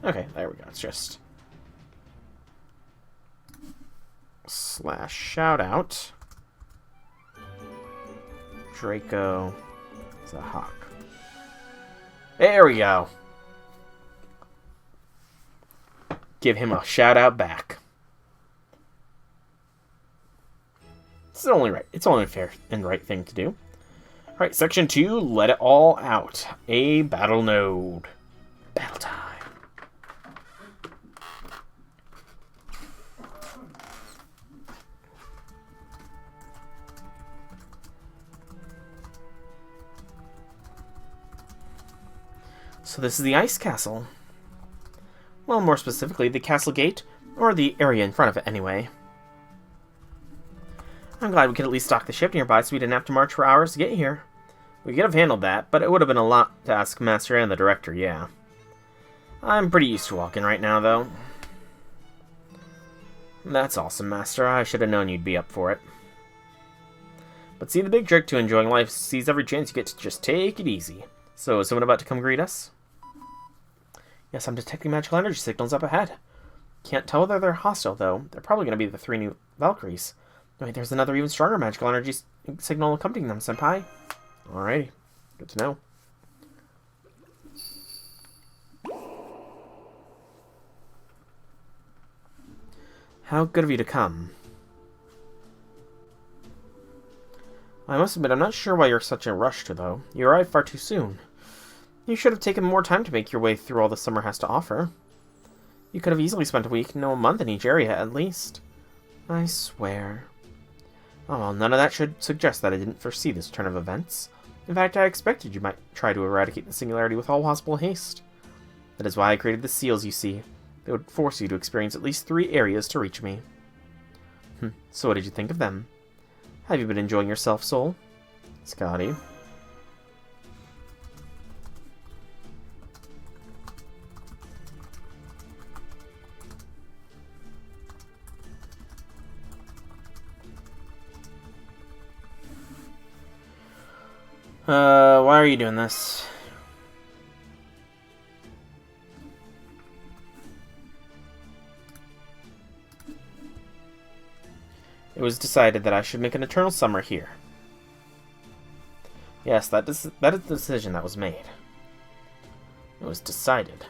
Okay, there we go. It's just... / shoutout. Draco Zahak. There we go. Give him a shout out back. It's only right. It's only a fair and right thing to do. Alright, section 2, let it all out. A battle node. Battle time. So this is the ice castle. Well, more specifically, the castle gate, or the area in front of it anyway. I'm glad we could at least dock the ship nearby so we didn't have to march for hours to get here. We could have handled that, but it would have been a lot to ask Master and the Director, yeah. I'm pretty used to walking right now, though. That's awesome, Master. I should have known you'd be up for it. But see, the big trick to enjoying life sees every chance you get to just take it easy. So, is someone about to come greet us? Yes, I'm detecting magical energy signals up ahead. Can't tell whether they're hostile, though. They're probably going to be the 3 new Valkyries. Wait, there's another even stronger magical energy signal accompanying them, Senpai. Alrighty. Good to know. How good of you to come. I must admit, I'm not sure why you're such a rush to, though. You arrived far too soon. You should have taken more time to make your way through all the summer has to offer. You could have easily spent a week, no, a month in each area, at least. I swear. Oh, well, none of that should suggest that I didn't foresee this turn of events. In fact, I expected you might try to eradicate the singularity with all possible haste. That is why I created the seals, you see. They would force you to experience at least 3 areas to reach me. So what did you think of them? Have you been enjoying yourself, Soul? Skadi. Why are you doing this? It was decided that I should make an eternal summer here. Yes, that is the decision that was made. It was decided.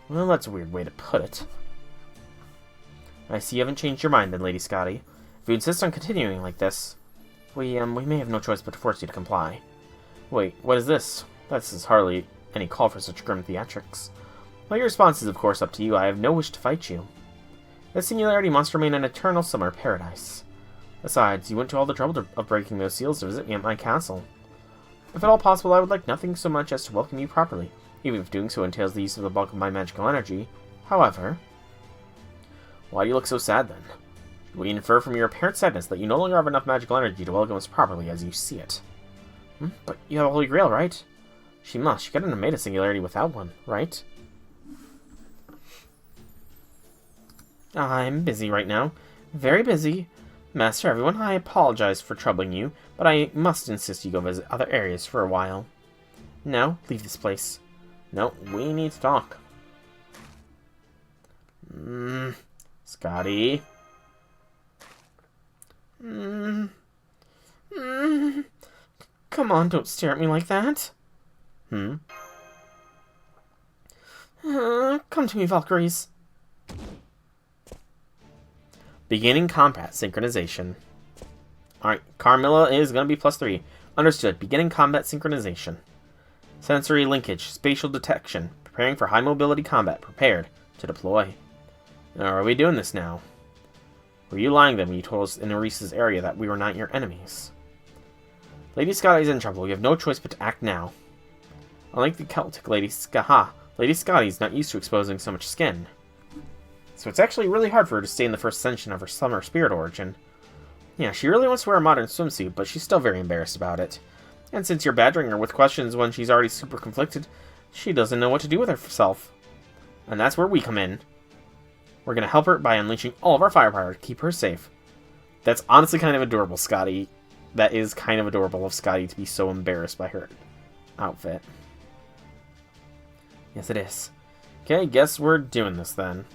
Well, that's a weird way to put it. I see you haven't changed your mind then, Lady Skadi. If you insist on continuing like this, we may have no choice but to force you to comply. Wait, what is this? This is hardly any call for such grim theatrics. Well, your response is of course up to you. I have no wish to fight you. The singularity must remain an eternal summer paradise. Besides, you went to all the trouble of breaking those seals to visit me at my castle. If at all possible, I would like nothing so much as to welcome you properly, even if doing so entails the use of the bulk of my magical energy. However... Why do you look so sad, then? We infer from your apparent sadness that you no longer have enough magical energy to welcome us properly as you see it. But you have a Holy Grail, right? She must. She couldn't have made a singularity without one, right? I'm busy right now. Very busy. Master, everyone, I apologize for troubling you, but I must insist you go visit other areas for a while. No, leave this place. No, we need to talk. Skadi. Come on, don't stare at me like that. Come to me, Valkyries. Beginning combat synchronization. Alright, Carmilla is going to be +3. Understood. Beginning combat synchronization. Sensory linkage. Spatial detection. Preparing for high mobility combat. Prepared to deploy. Now, are we doing this now? Were you lying then when you told us in Orisa's area that we were not your enemies? Lady Skadi is in trouble. You have no choice but to act now. Unlike the Celtic Lady Lady Skadi is not used to exposing so much skin. So it's actually really hard for her to stay in the first ascension of her summer spirit origin. Yeah, she really wants to wear a modern swimsuit, but she's still very embarrassed about it. And since you're badgering her with questions when she's already super conflicted, she doesn't know what to do with herself. And that's where we come in. We're going to help her by unleashing all of our firepower to keep her safe. That's honestly kind of adorable, Skadi. That is kind of adorable of Skadi to be so embarrassed by her outfit. Yes, it is. Okay, guess we're doing this then.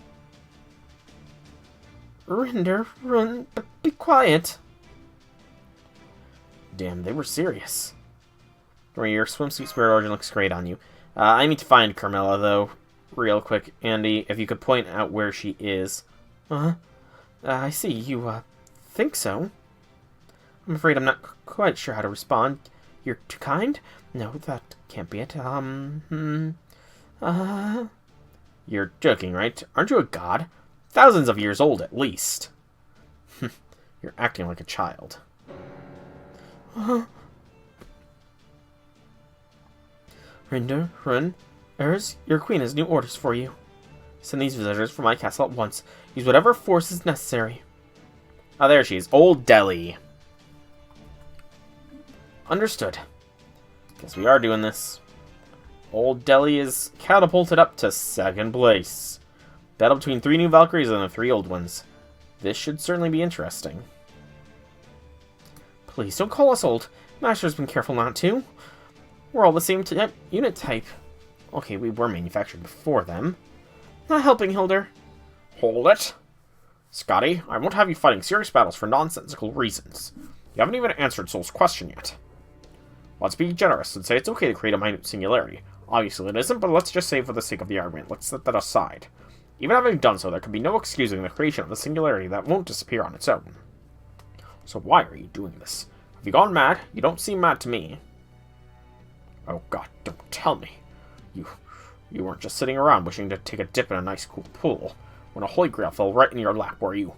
Rinder, run, but be quiet. Damn, they were serious. Your swimsuit spirit origin looks great on you. I need to find Carmilla, though, real quick. Andy, if you could point out where she is. I see. You, think so? I'm afraid I'm not quite sure how to respond. You're too kind? No, that can't be it. You're joking, right? Aren't you a god? Thousands of years old, at least. You're acting like a child. Rinder, Run, Eris, your queen has new orders for you. Send these visitors from my castle at once. Use whatever force is necessary. Oh, there she is. Old Delhi. Understood. Guess we are doing this. Old Delhi is catapulted up to 2nd place. Battle between 3 new Valkyries and the 3 old ones. This should certainly be interesting. Please don't call us old. Master's been careful not to. We're all the same unit type. Okay, we were manufactured before them. Not helping, Hilder. Hold it. Skadi, I won't have you fighting serious battles for nonsensical reasons. You haven't even answered Soul's question yet. Let's be generous and say it's okay to create a minute singularity. Obviously it isn't, but let's just say for the sake of the argument, let's set that aside. Even having done so, there can be no excusing the creation of a singularity that won't disappear on its own. So why are you doing this? Have you gone mad? You don't seem mad to me. Oh god, don't tell me. You weren't just sitting around wishing to take a dip in a nice cool pool when a holy grail fell right in your lap, were you?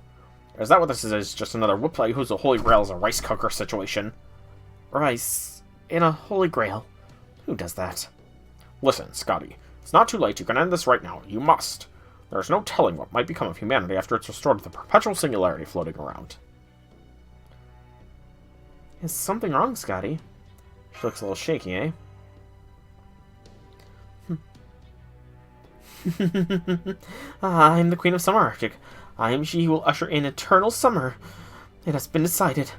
Is that what this is? Just another whoop-play who's a holy grail is a rice cooker situation? Rice in a holy grail? Who does that? Listen, Skadi, it's not too late. You can end this right now. You must. There's no telling what might become of humanity after it's restored to the perpetual singularity floating around. Is something wrong, Skadi? She looks a little shaky, eh? I'm the Queen of Summer Arctic. I am she who will usher in eternal summer. It has been decided.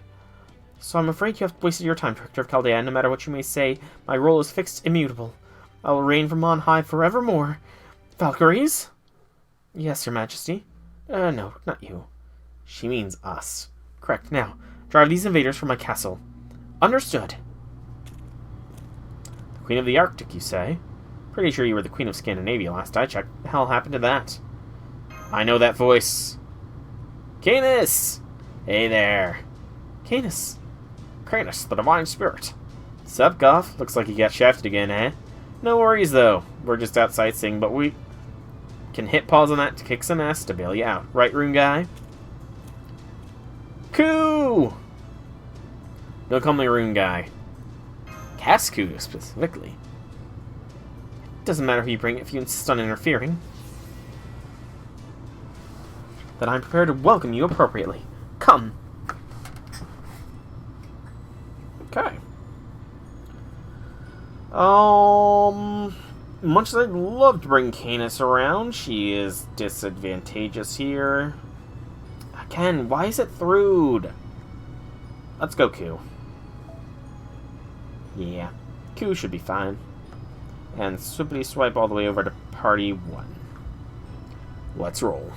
So I'm afraid you have wasted your time, Director of Chaldea. No matter what you may say, my role is fixed, immutable. I will reign from on high forevermore. Valkyries? Yes, Your Majesty. No, not you. She means us. Correct. Now, drive these invaders from my castle. Understood. The Queen of the Arctic, you say? Pretty sure you were the Queen of Scandinavia last I checked. What the hell happened to that? I know that voice. Canis! Hey there. Canis. Cranus, the Divine Spirit. Sup, Goff? Looks like you got shafted again, eh? No worries, though. We're just out sightseeing, but we can hit pause on that to kick some ass to bail you out. Right, Rune Guy? Coo! Don't call me Rune Guy. Cascoo, specifically. Doesn't matter who you bring if you insist on interfering. Then I'm prepared to welcome you appropriately. Come. Okay. Much as I'd love to bring Canis around, she is disadvantageous here. Again, why is it Thrude? Let's go Q. Yeah, Q should be fine. And swippity swipe all the way over to party 1. Let's roll.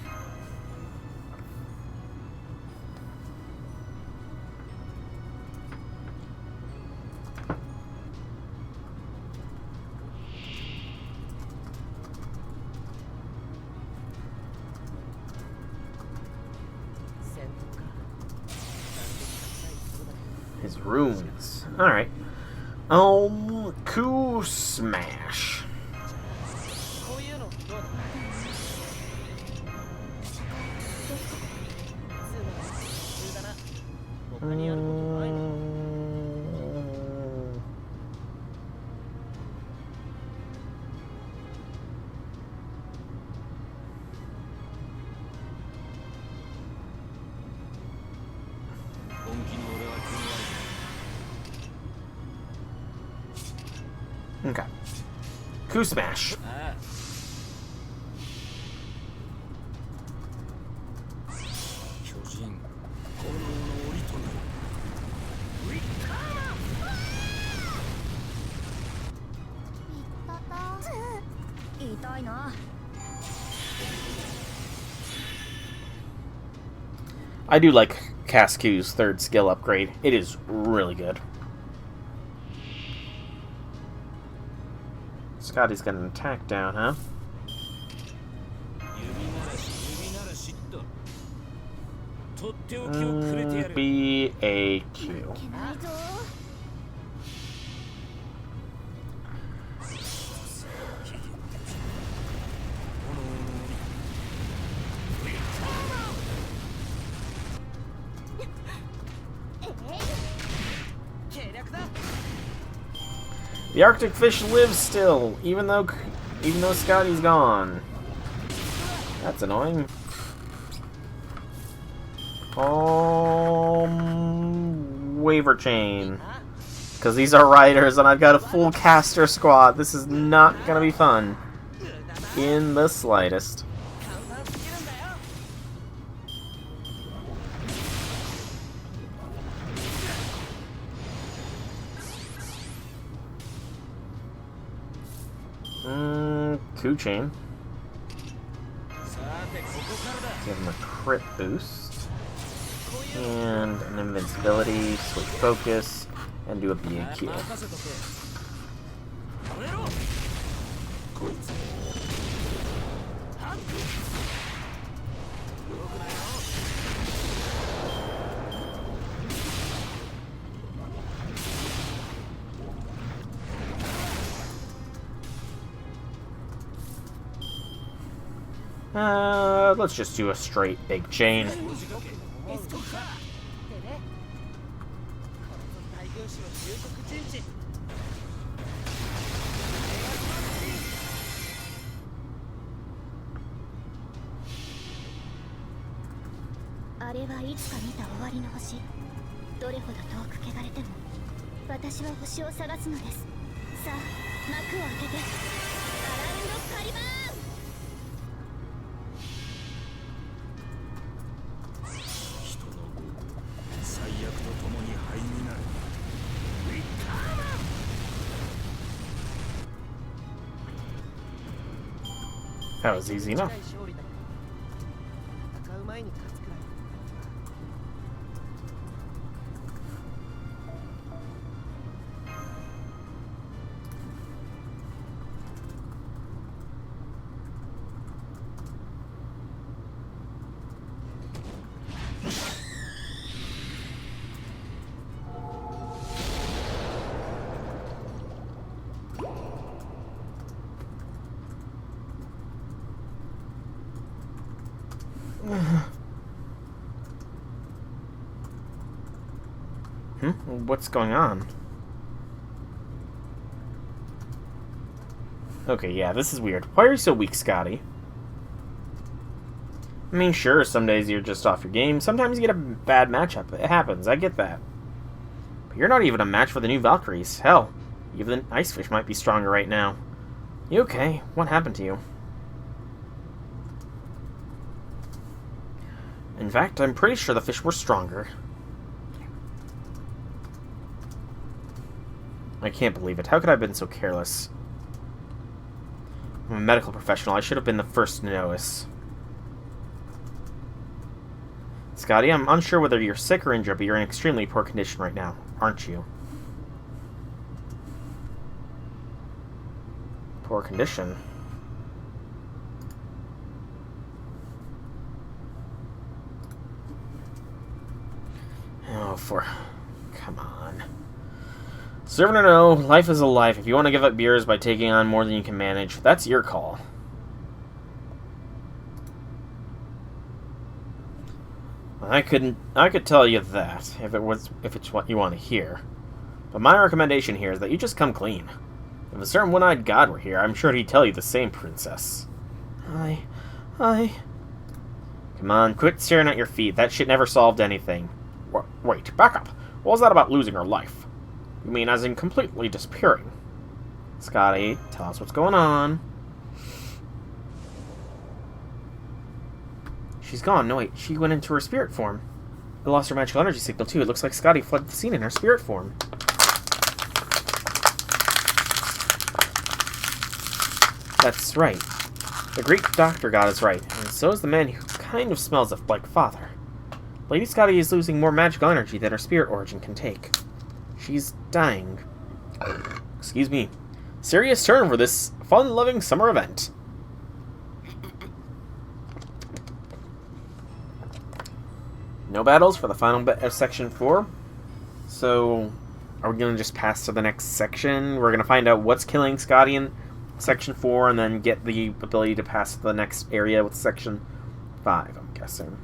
His runes. Alright. Coup Smash. Okay. Coup Smash. I do like Cascu's third skill upgrade. It is really good. Skadi's got an attack down, huh? B-A-Q. The Arctic fish lives still, even though Skadi's gone. That's annoying. Waiver chain. Because these are riders and I've got a full caster squad. This is not gonna be fun. In the slightest. Coup chain. Give him a crit boost. And an invincibility, switch focus, and do a BAQ. Let's just do a straight big chain. That was easy enough. What's going on? Okay, yeah, this is weird. Why are you so weak, Skadi? I mean, sure, some days you're just off your game. Sometimes you get a bad matchup. It happens, I get that. But you're not even a match for the new Valkyries. Hell, even the Icefish might be stronger right now. You okay? What happened to you? In fact, I'm pretty sure the fish were stronger. I can't believe it. How could I have been so careless? I'm a medical professional. I should have been the first to notice. Skadi, I'm unsure whether you're sick or injured, but you're in extremely poor condition right now, aren't you? Poor condition? Oh, come on. Servant or no, life is a life. If you want to give up beers by taking on more than you can manage, that's your call. I could tell you that, if it's what you want to hear. But my recommendation here is that you just come clean. If a certain one-eyed god were here, I'm sure he'd tell you the same, princess. Come on, quit staring at your feet. That shit never solved anything. Wait, back up. What was that about losing her life? You mean as in completely disappearing? Skadi, tell us what's going on. She's gone. No, wait. She went into her spirit form. I lost her magical energy signal, too. It looks like Skadi fled the scene in her spirit form. That's right. The Greek doctor god is right, and so is the man who kind of smells like father. Lady Skadi is losing more magical energy than her spirit origin can take. She's dying. Excuse me. Serious turn for this fun-loving summer event. No battles for the final bit of Section 4. So, are we going to just pass to the next section? We're going to find out what's killing Skadi in Section 4 and then get the ability to pass to the next area with Section 5, I'm guessing.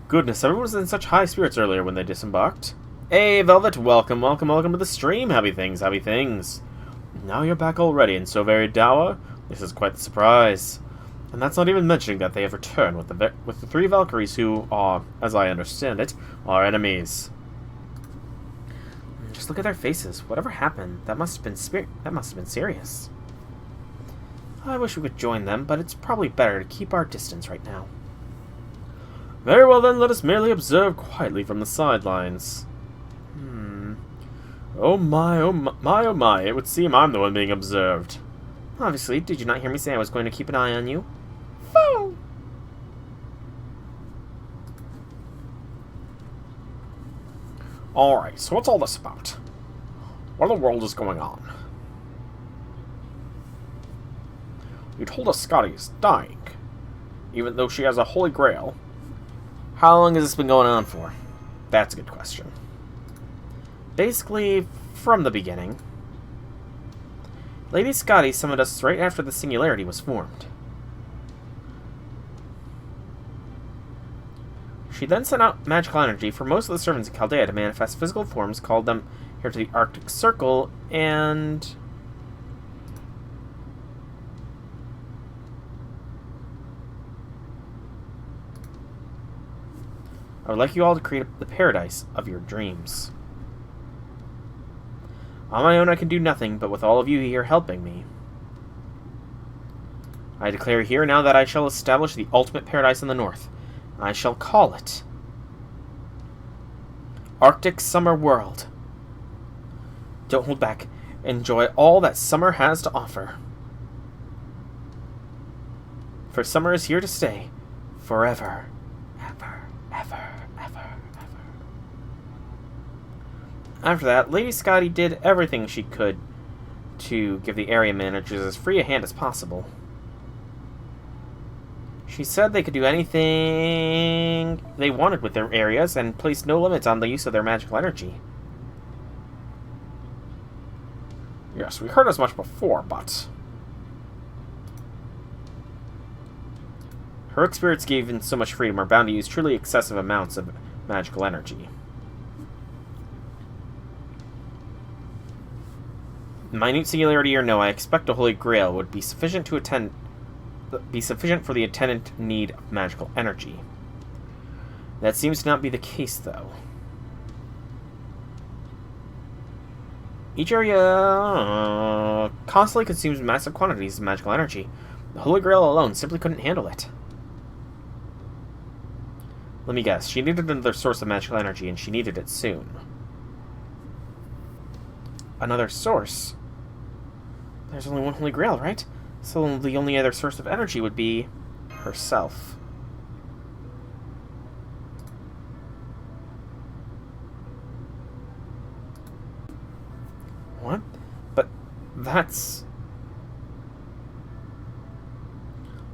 Goodness, everyone was in such high spirits earlier when they disembarked. Hey, Velvet, welcome to the stream. Happy things. Now you're back already and so very dour? This is quite the surprise. And that's not even mentioning that they have returned with the three Valkyries who are, as I understand it, our enemies. Just look at their faces. Whatever happened, that must have been serious. I wish we could join them, but it's probably better to keep our distance right now. Very well then, let us merely observe quietly from the sidelines. Oh my, it would seem I'm the one being observed. Obviously, did you not hear me say I was going to keep an eye on you? Phone! Alright, so what's all this about? What in the world is going on? You told us Skadi is dying, even though she has a holy grail. How long has this been going on for? That's a good question. Basically, from the beginning. Lady Skadi summoned us right after the Singularity was formed. She then sent out magical energy for most of the servants of Chaldea to manifest physical forms, called them here to the Arctic Circle, and... I would like you all to create the paradise of your dreams. On my own I can do nothing, but with all of you here helping me, I declare here now that I shall establish the ultimate paradise in the north. I shall call it Arctic Summer World. Don't hold back. Enjoy all that summer has to offer. For summer is here to stay. Forever. Ever, ever, ever, ever. After that, Lady Skadi did everything she could to give the area managers as free a hand as possible. She said they could do anything they wanted with their areas and placed no limits on the use of their magical energy. Yes, we heard as much before, but... Her spirits given so much freedom are bound to use truly excessive amounts of magical energy. Minute singularity or no, I expect a Holy Grail would be sufficient for the attendant need of magical energy. That seems to not be the case, though. Each area constantly consumes massive quantities of magical energy. The Holy Grail alone simply couldn't handle it. Let me guess, she needed another source of magical energy, and she needed it soon. Another source? There's only one Holy Grail, right? So the only other source of energy would be herself. What? But that's...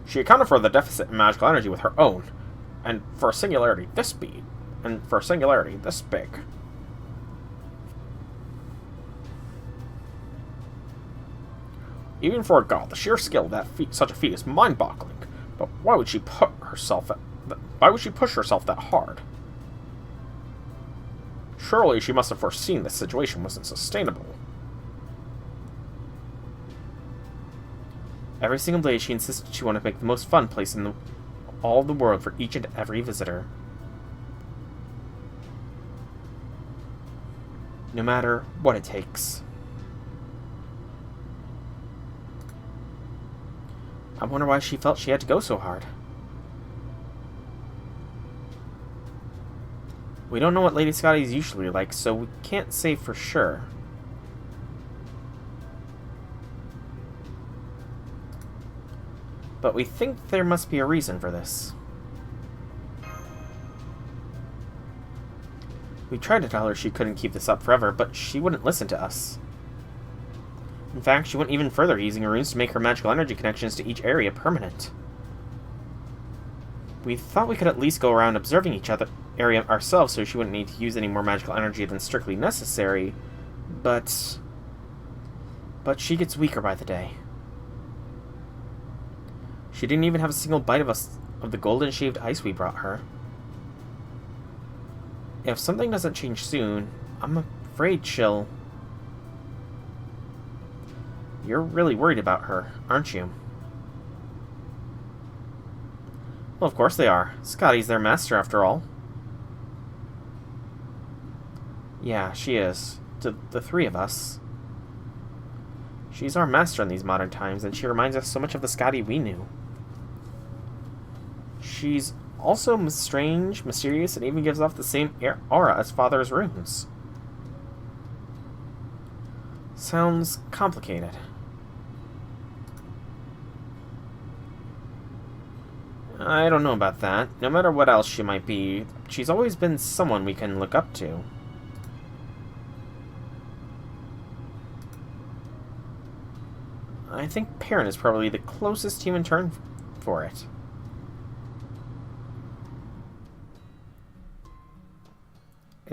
She accounted for the deficit in magical energy with her own. And for a singularity this big. And for a singularity this big. Even for a god, the sheer skill of such a feat is mind-boggling. But why would she push herself that hard? Surely she must have foreseen this situation wasn't sustainable. Every single day she insisted she wanted to make the most fun place in all the world for each and every visitor. No matter what it takes. I wonder why she felt she had to go so hard. We don't know what Lady Skadi is usually like, so we can't say for sure. But we think there must be a reason for this. We tried to tell her she couldn't keep this up forever, but she wouldn't listen to us. In fact, she went even further, using her runes to make her magical energy connections to each area permanent. We thought we could at least go around observing each area ourselves so she wouldn't need to use any more magical energy than strictly necessary, but she gets weaker by the day. She didn't even have a single bite of the golden shaved ice we brought her. If something doesn't change soon, I'm afraid she'll... You're really worried about her, aren't you? Well, of course they are. Skadi's their master, after all. Yeah, she is. To the three of us. She's our master in these modern times, and she reminds us so much of the Skadi we knew. She's also strange, mysterious, and even gives off the same aura as Father's runes. Sounds complicated. I don't know about that. No matter what else she might be, she's always been someone we can look up to. I think parent is probably the closest human term for it.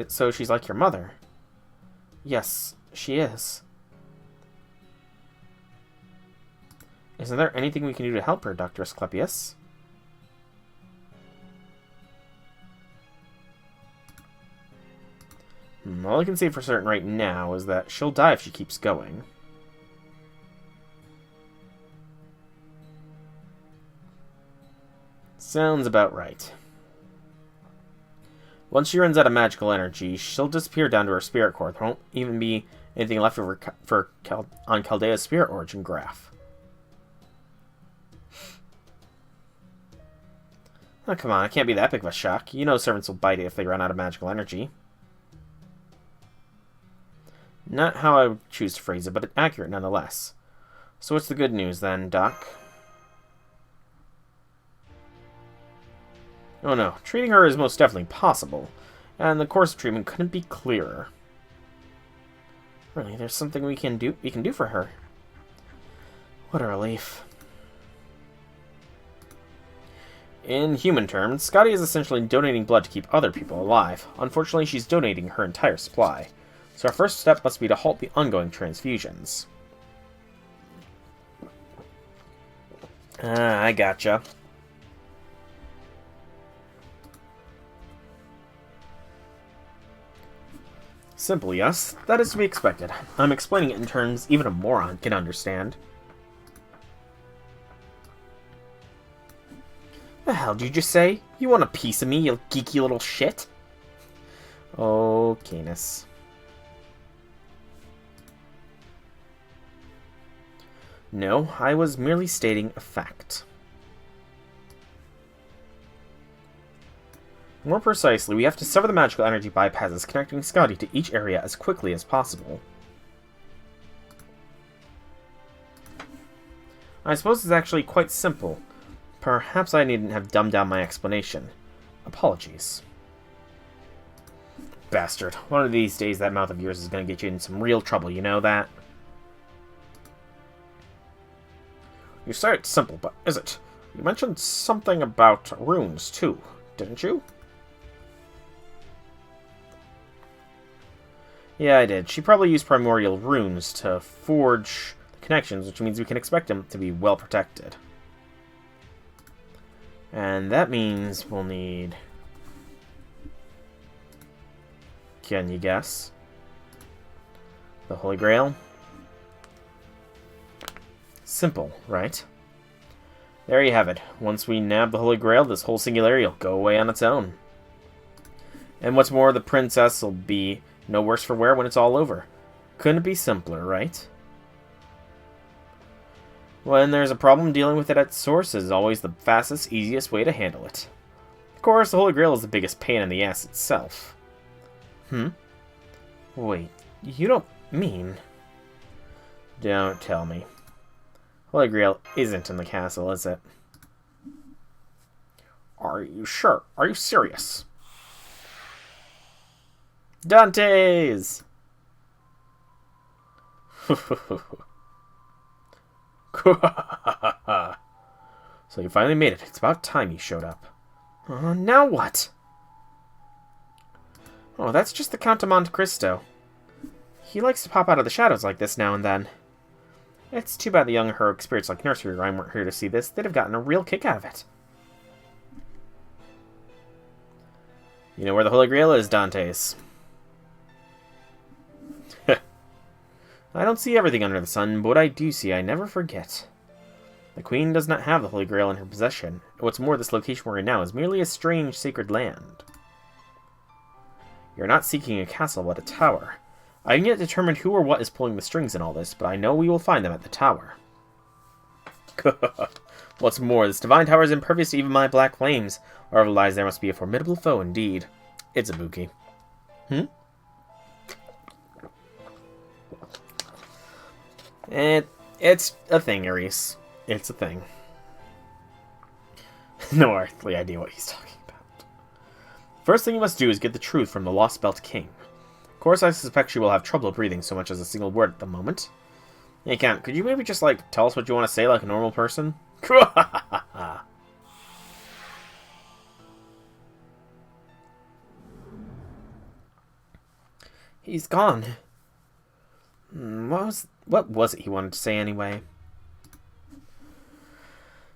So she's like your mother. Yes, she is. Isn't there anything we can do to help her, Dr. Asclepius? All I can say for certain right now is that she'll die if she keeps going. Sounds about right. Once she runs out of magical energy, she'll disappear down to her spirit core. There won't even be anything left of her on Chaldea's spirit origin graph. Oh, come on, it can't be that big of a shock. You know servants will bite it if they run out of magical energy. Not how I would choose to phrase it, but accurate nonetheless. So what's the good news then, Doc? Oh no, treating her is most definitely possible, and the course of treatment couldn't be clearer. Really, there's something we can do for her. What a relief. In human terms, Skadi is essentially donating blood to keep other people alive. Unfortunately, she's donating her entire supply. So our first step must be to halt the ongoing transfusions. I gotcha. Simple, yes. That is to be expected. I'm explaining it in terms even a moron can understand. The hell did you just say? You want a piece of me, you geeky little shit? Oh, Canis. No, I was merely stating a fact. More precisely, we have to sever the magical energy bypasses connecting Skadi to each area as quickly as possible. I suppose it's actually quite simple. Perhaps I needn't have dumbed down my explanation. Apologies. Bastard. One of these days that mouth of yours is going to get you in some real trouble, you know that? You say it's simple, but is it? You mentioned something about runes, too, didn't you? Yeah, I did. She probably used primordial runes to forge the connections, which means we can expect them to be well protected. And that means we'll need... Can you guess? The Holy Grail? Simple, right? There you have it. Once we nab the Holy Grail, this whole singularity will go away on its own. And what's more, the princess will be no worse for wear when it's all over. Couldn't it be simpler, right? When there's a problem, dealing with it at source is always the fastest, easiest way to handle it. Of course, the Holy Grail is the biggest pain in the ass itself. Wait, you don't mean... Don't tell me. Holy Grail isn't in the castle, is it? Are you sure? Are you serious? Dante's! So you finally made it. It's about time you showed up. Now what? Oh, that's just the Count of Monte Cristo. He likes to pop out of the shadows like this now and then. It's too bad the young heroic spirits like Nursery Rhyme weren't here to see this. They'd have gotten a real kick out of it. You know where the Holy Grail is, Dante's. I don't see everything under the sun, but what I do see, I never forget. The Queen does not have the Holy Grail in her possession. What's more, this location we're in now is merely a strange, sacred land. You're not seeking a castle, but a tower. I haven't yet determined who or what is pulling the strings in all this, but I know we will find them at the tower. What's more, this divine tower is impervious to even my black flames. Wherever lies there must be a formidable foe indeed. It's Ibuki. It's a thing, Ares. It's a thing. No earthly idea what he's talking about. First thing you must do is get the truth from the Lost Belt King. Of course, I suspect she will have trouble breathing so much as a single word at the moment. Hey, Count, could you maybe just, like, tell us what you want to say like a normal person? He's gone. What was it he wanted to say anyway?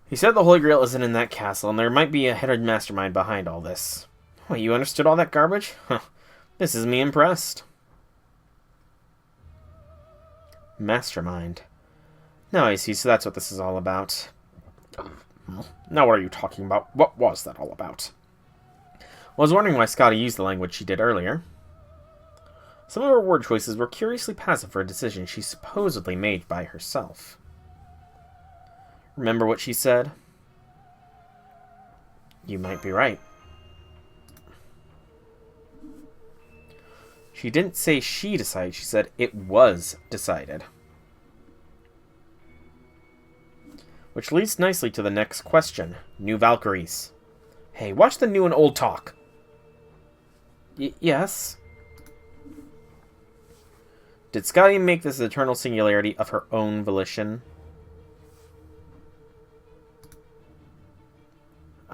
He said the Holy Grail isn't in that castle, and there might be a hidden mastermind behind all this. What, you understood all that garbage? Huh. This is me impressed. Mastermind. Now I see, so that's what this is all about. Now what are you talking about? What was that all about? I was wondering why Skadi used the language she did earlier. Some of her word choices were curiously passive for a decision she supposedly made by herself. Remember what she said? You might be right. She didn't say she decided, she said it was decided. Which leads nicely to the next question. New Valkyries. Hey, watch the new and old talk. Yes? Did Skadi make this eternal singularity of her own volition?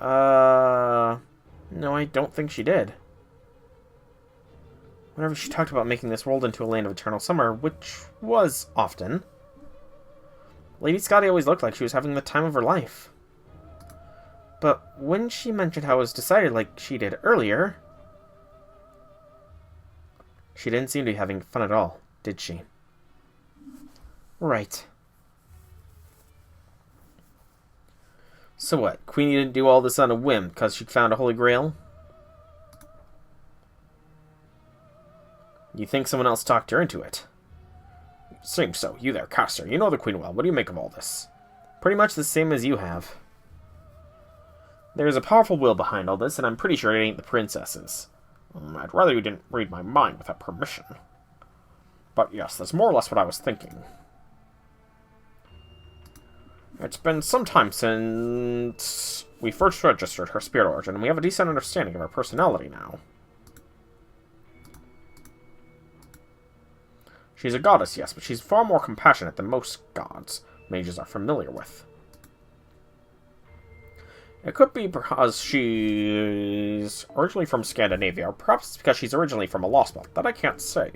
No, I don't think she did. Whenever she talked about making this world into a land of eternal summer, which was often, Lady Skadi always looked like she was having the time of her life. But when she mentioned how it was decided like she did earlier, she didn't seem to be having fun at all, did she? Right. So what? Queenie didn't do all this on a whim because she found a Holy Grail? You think someone else talked her into it? Seems so. You there, Caster. You know the Queen well. What do you make of all this? Pretty much the same as you have. There's a powerful will behind all this, and I'm pretty sure it ain't the princess's. I'd rather you didn't read my mind without permission. But yes, that's more or less what I was thinking. It's been some time since we first registered her spirit origin, and we have a decent understanding of her personality now. She's a goddess, yes, but she's far more compassionate than most gods mages are familiar with. It could be because she's originally from Scandinavia, or perhaps it's because she's originally from a lost belt. That I can't say.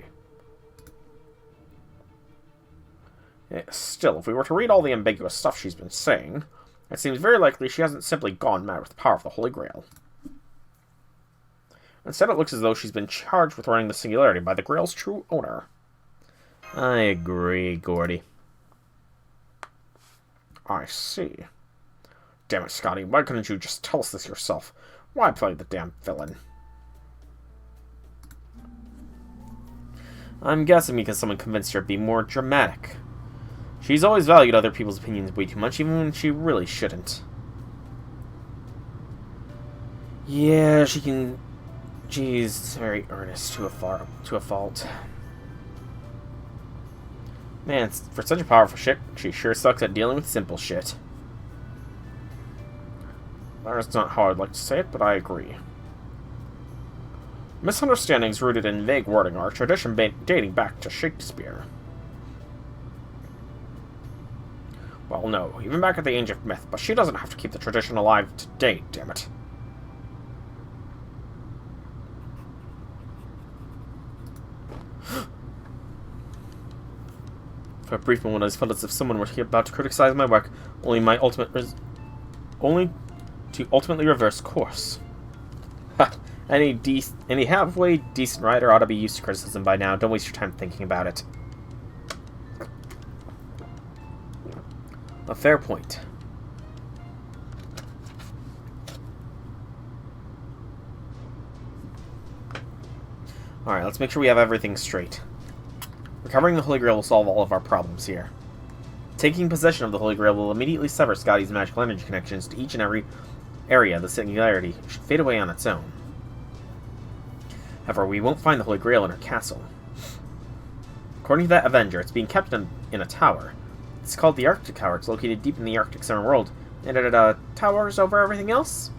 Still, if we were to read all the ambiguous stuff she's been saying, it seems very likely she hasn't simply gone mad with the power of the Holy Grail. Instead, it looks as though she's been charged with running the Singularity by the Grail's true owner. I agree, Gordy. I see. Damn it, Skadi, why couldn't you just tell us this yourself? Why play the damn villain? I'm guessing because someone convinced her to be more dramatic. She's always valued other people's opinions way too much, even when she really shouldn't. Yeah, she can... She's very earnest to a fault. Man, for such a powerful shit, she sure sucks at dealing with simple shit. That's not how I'd like to say it, but I agree. Misunderstandings rooted in vague wording are a tradition dating back to Shakespeare. Well, no, even back at the Age of Myth, but she doesn't have to keep the tradition alive today, damn it. For a brief moment, I felt as if someone were about to criticize my work, only to ultimately reverse course. Ha! Any halfway decent writer ought to be used to criticism by now. Don't waste your time thinking about it. A fair point. Alright, let's make sure we have everything straight. Recovering the Holy Grail will solve all of our problems here. Taking possession of the Holy Grail will immediately sever Skadi's magical energy connections to each and every area. The Singularity should fade away on its own. However, we won't find the Holy Grail in her castle. According to that Avenger, it's being kept in a tower. It's called the Arctic Tower. It's located deep in the Arctic Summer World. And it towers over everything else?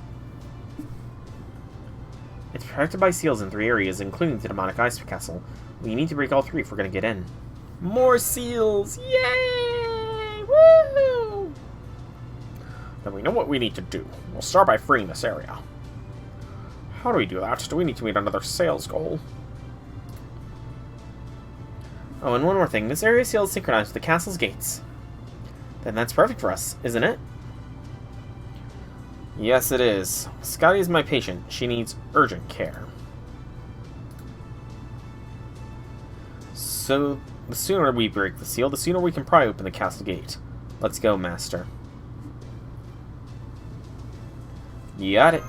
It's protected by seals in 3 areas, including the demonic ice castle. We need to break all 3 if we're going to get in. More seals! Yay! Woo! Then we know what we need to do. We'll start by freeing this area. How do we do that? Do we need to meet another sales goal? Oh, and one more thing. This area seal is synchronized with the castle's gates. Then that's perfect for us, isn't it? Yes, it is. Skadi is my patient. She needs urgent care. So, the sooner we break the seal, the sooner we can pry open the castle gate. Let's go, Master. You got it.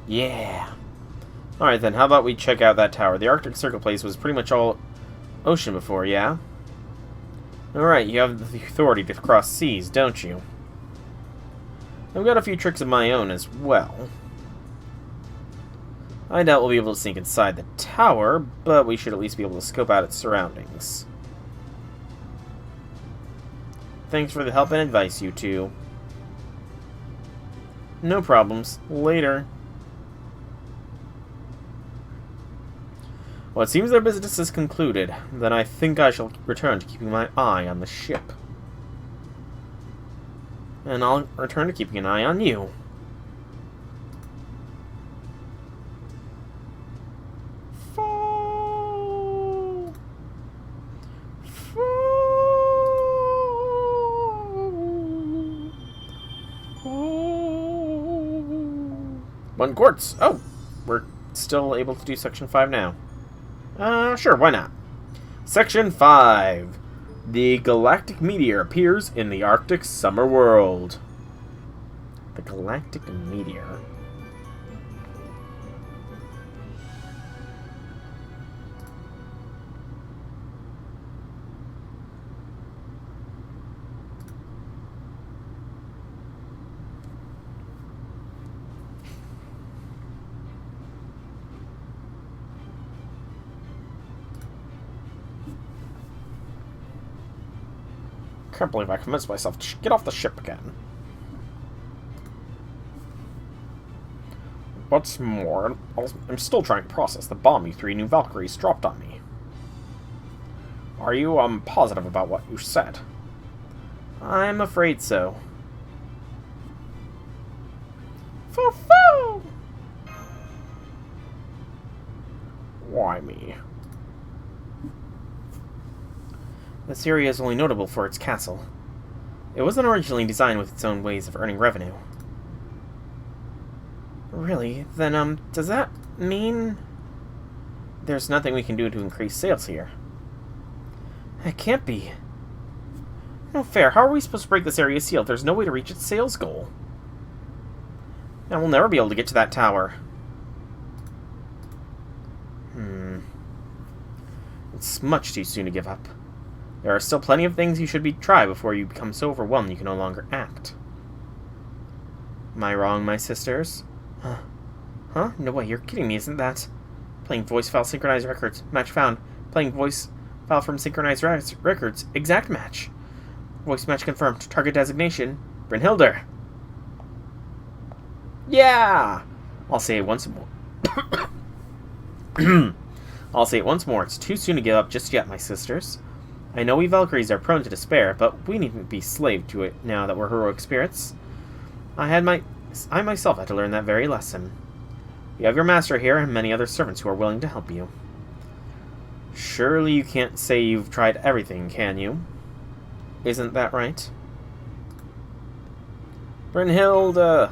Yeah. Alright then, how about we check out that tower? The Arctic Circle place was pretty much all ocean before, yeah? Alright, you have the authority to cross seas, don't you? I've got a few tricks of my own as well. I doubt we'll be able to sneak inside the tower, but we should at least be able to scope out its surroundings. Thanks for the help and advice, you two. No problems. Later. Well, it seems their business is concluded. Then I think I shall return to keeping my eye on the ship. And I'll return to keeping an eye on you. One quartz. Oh, we're still able to do Section 5 now. Sure, why not? Section 5. The galactic meteor appears in the Arctic summer world. The galactic meteor. Can't believe I convinced myself to get off the ship again. What's more, I'm still trying to process the bomb you three new Valkyries dropped on me. Are you, positive about what you said? I'm afraid so. Foo-foo! Why me? This area is only notable for its castle. It wasn't originally designed with its own ways of earning revenue. Really? Then, does that mean there's nothing we can do to increase sales here? It can't be. No fair. How are we supposed to break this area seal if there's no way to reach its sales goal? And we'll never be able to get to that tower. It's much too soon to give up. There are still plenty of things you should try before you become so overwhelmed you can no longer act. Am I wrong, my sisters? Huh? No way, you're kidding me, isn't that? Playing voice file synchronized records. Match found. Playing voice file from synchronized records. Exact match. Voice match confirmed. Target designation. Brynhilde. Yeah! I'll say it once more. I'll say it once more. It's too soon to give up just yet, my sisters. I know we Valkyries are prone to despair, but we needn't be slave to it now that we're heroic spirits. I myself had to learn that very lesson. You have your master here and many other servants who are willing to help you. Surely you can't say you've tried everything, can you? Isn't that right? Brynhilde!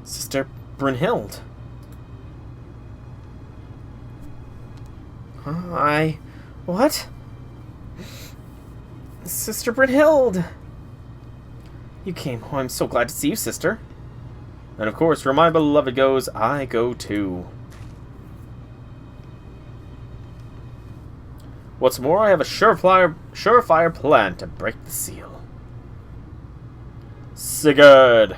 Sister Brynhilde. What? Sister Brynhilde! You came. Oh, I'm so glad to see you, sister. And of course, where my beloved goes, I go too. What's more, I have a surefire plan to break the seal. Sigurd!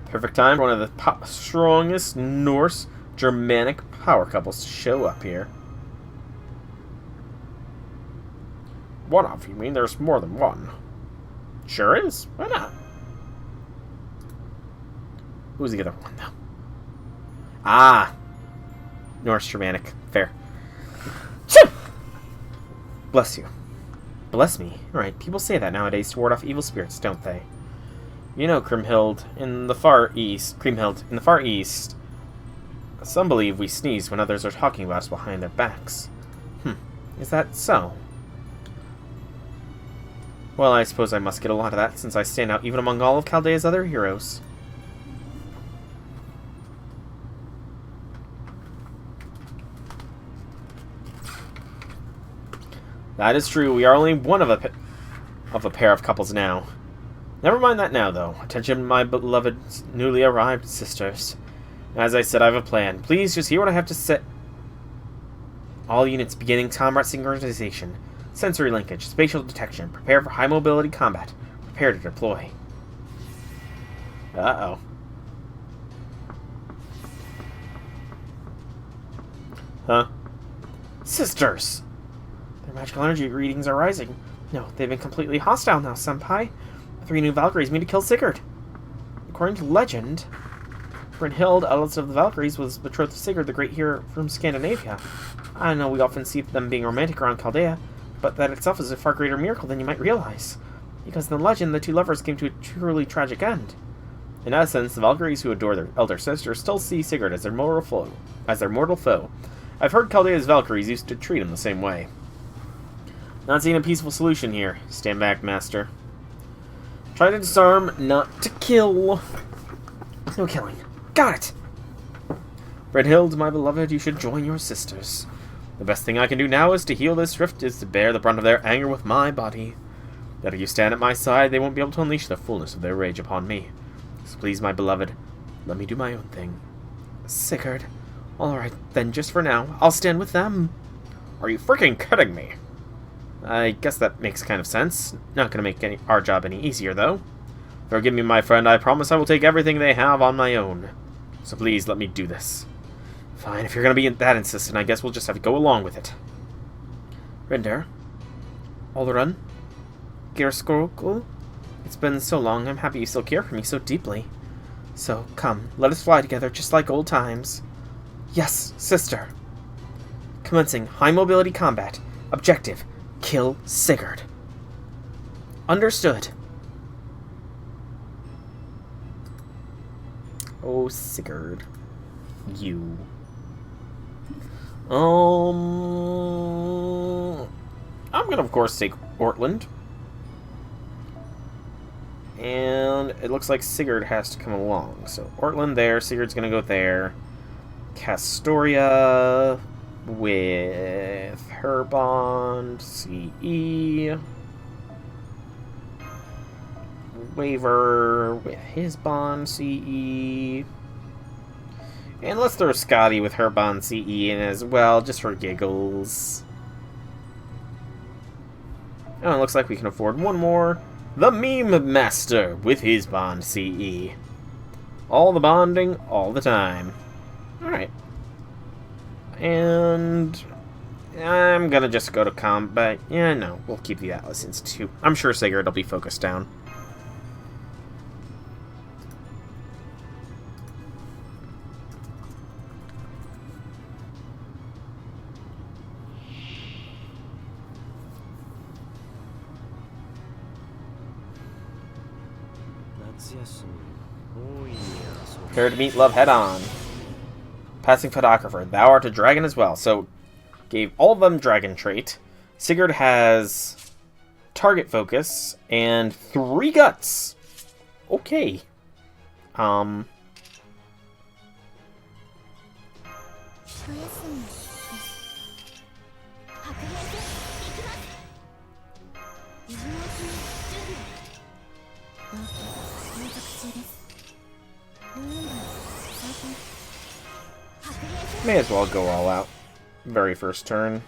Perfect time for one of the strongest Norse Germanic power couples to show up here. One off, you mean? There's more than one. Sure is. Why not? Who's the other one, though? Ah! Norse Germanic. Fair. Bless you. Bless me. Right, people say that nowadays to ward off evil spirits, don't they? You know, Kriemhild, in the Far East, some believe we sneeze when others are talking about us behind their backs. Is that so? Well, I suppose I must get a lot of that, since I stand out even among all of Chaldea's other heroes. That is true. We are only one of a pair of couples now. Never mind that now, though. Attention, my beloved newly arrived sisters. As I said, I have a plan. Please just hear what I have to say. All units beginning combat synchronization. Sensory linkage. Spatial detection. Prepare for high mobility combat. Prepare to deploy. Uh-oh. Huh? Sisters! Their magical energy readings are rising. No, they've been completely hostile now, Senpai. The 3 new Valkyries mean to kill Sigurd. According to legend, Brynhild, eldest of the Valkyries, was betrothed to Sigurd, the great hero from Scandinavia. I know we often see them being romantic around Chaldea, but that itself is a far greater miracle than you might realize. Because in the legend, the 2 lovers came to a truly tragic end. In essence, the Valkyries who adore their elder sister still see Sigurd as their mortal foe. I've heard Chaldea's Valkyries used to treat him the same way. Not seeing a peaceful solution here. Stand back, Master. Try to disarm, not to kill. No killing. Got it! Brynhild, my beloved, you should join your sisters. The best thing I can do now is to heal this rift, is to bear the brunt of their anger with my body. That if you stand at my side, they won't be able to unleash the fullness of their rage upon me. So please, my beloved, let me do my own thing. Sigurd. Alright, then just for now, I'll stand with them. Are you freaking kidding me? I guess that makes kind of sense. Not gonna make our job any easier, though. Forgive me, my friend. I promise I will take everything they have on my own. So please, let me do this. Fine, if you're gonna be that insistent, I guess we'll just have to go along with it. Rinder? Olrun? Girskogul? It's been so long, I'm happy you still care for me so deeply. So, come, let us fly together, just like old times. Yes, sister. Commencing high mobility combat. Objective. Kill Sigurd. Understood. Oh, Sigurd. You. I'm gonna, of course, take Ortland. And it looks like Sigurd has to come along. So, Ortland there, Sigurd's gonna go there. Castoria with her bond, CE. Waver with his bond, CE. And let's throw Skadi with her bond, CE in as well, just for giggles. Oh, it looks like we can afford one more. The Meme Master with his bond, CE. All the bonding, all the time. Alright. And I'm gonna just go to combat. Yeah, no, we'll keep the Atlas Institute. I'm sure Sigurd will be focused down. Prepare to meet love head-on. Passing photographer. Thou art a dragon as well. So, gave all of them dragon trait. Sigurd has target focus and 3 guts. Okay. May as well go all out. Very first turn.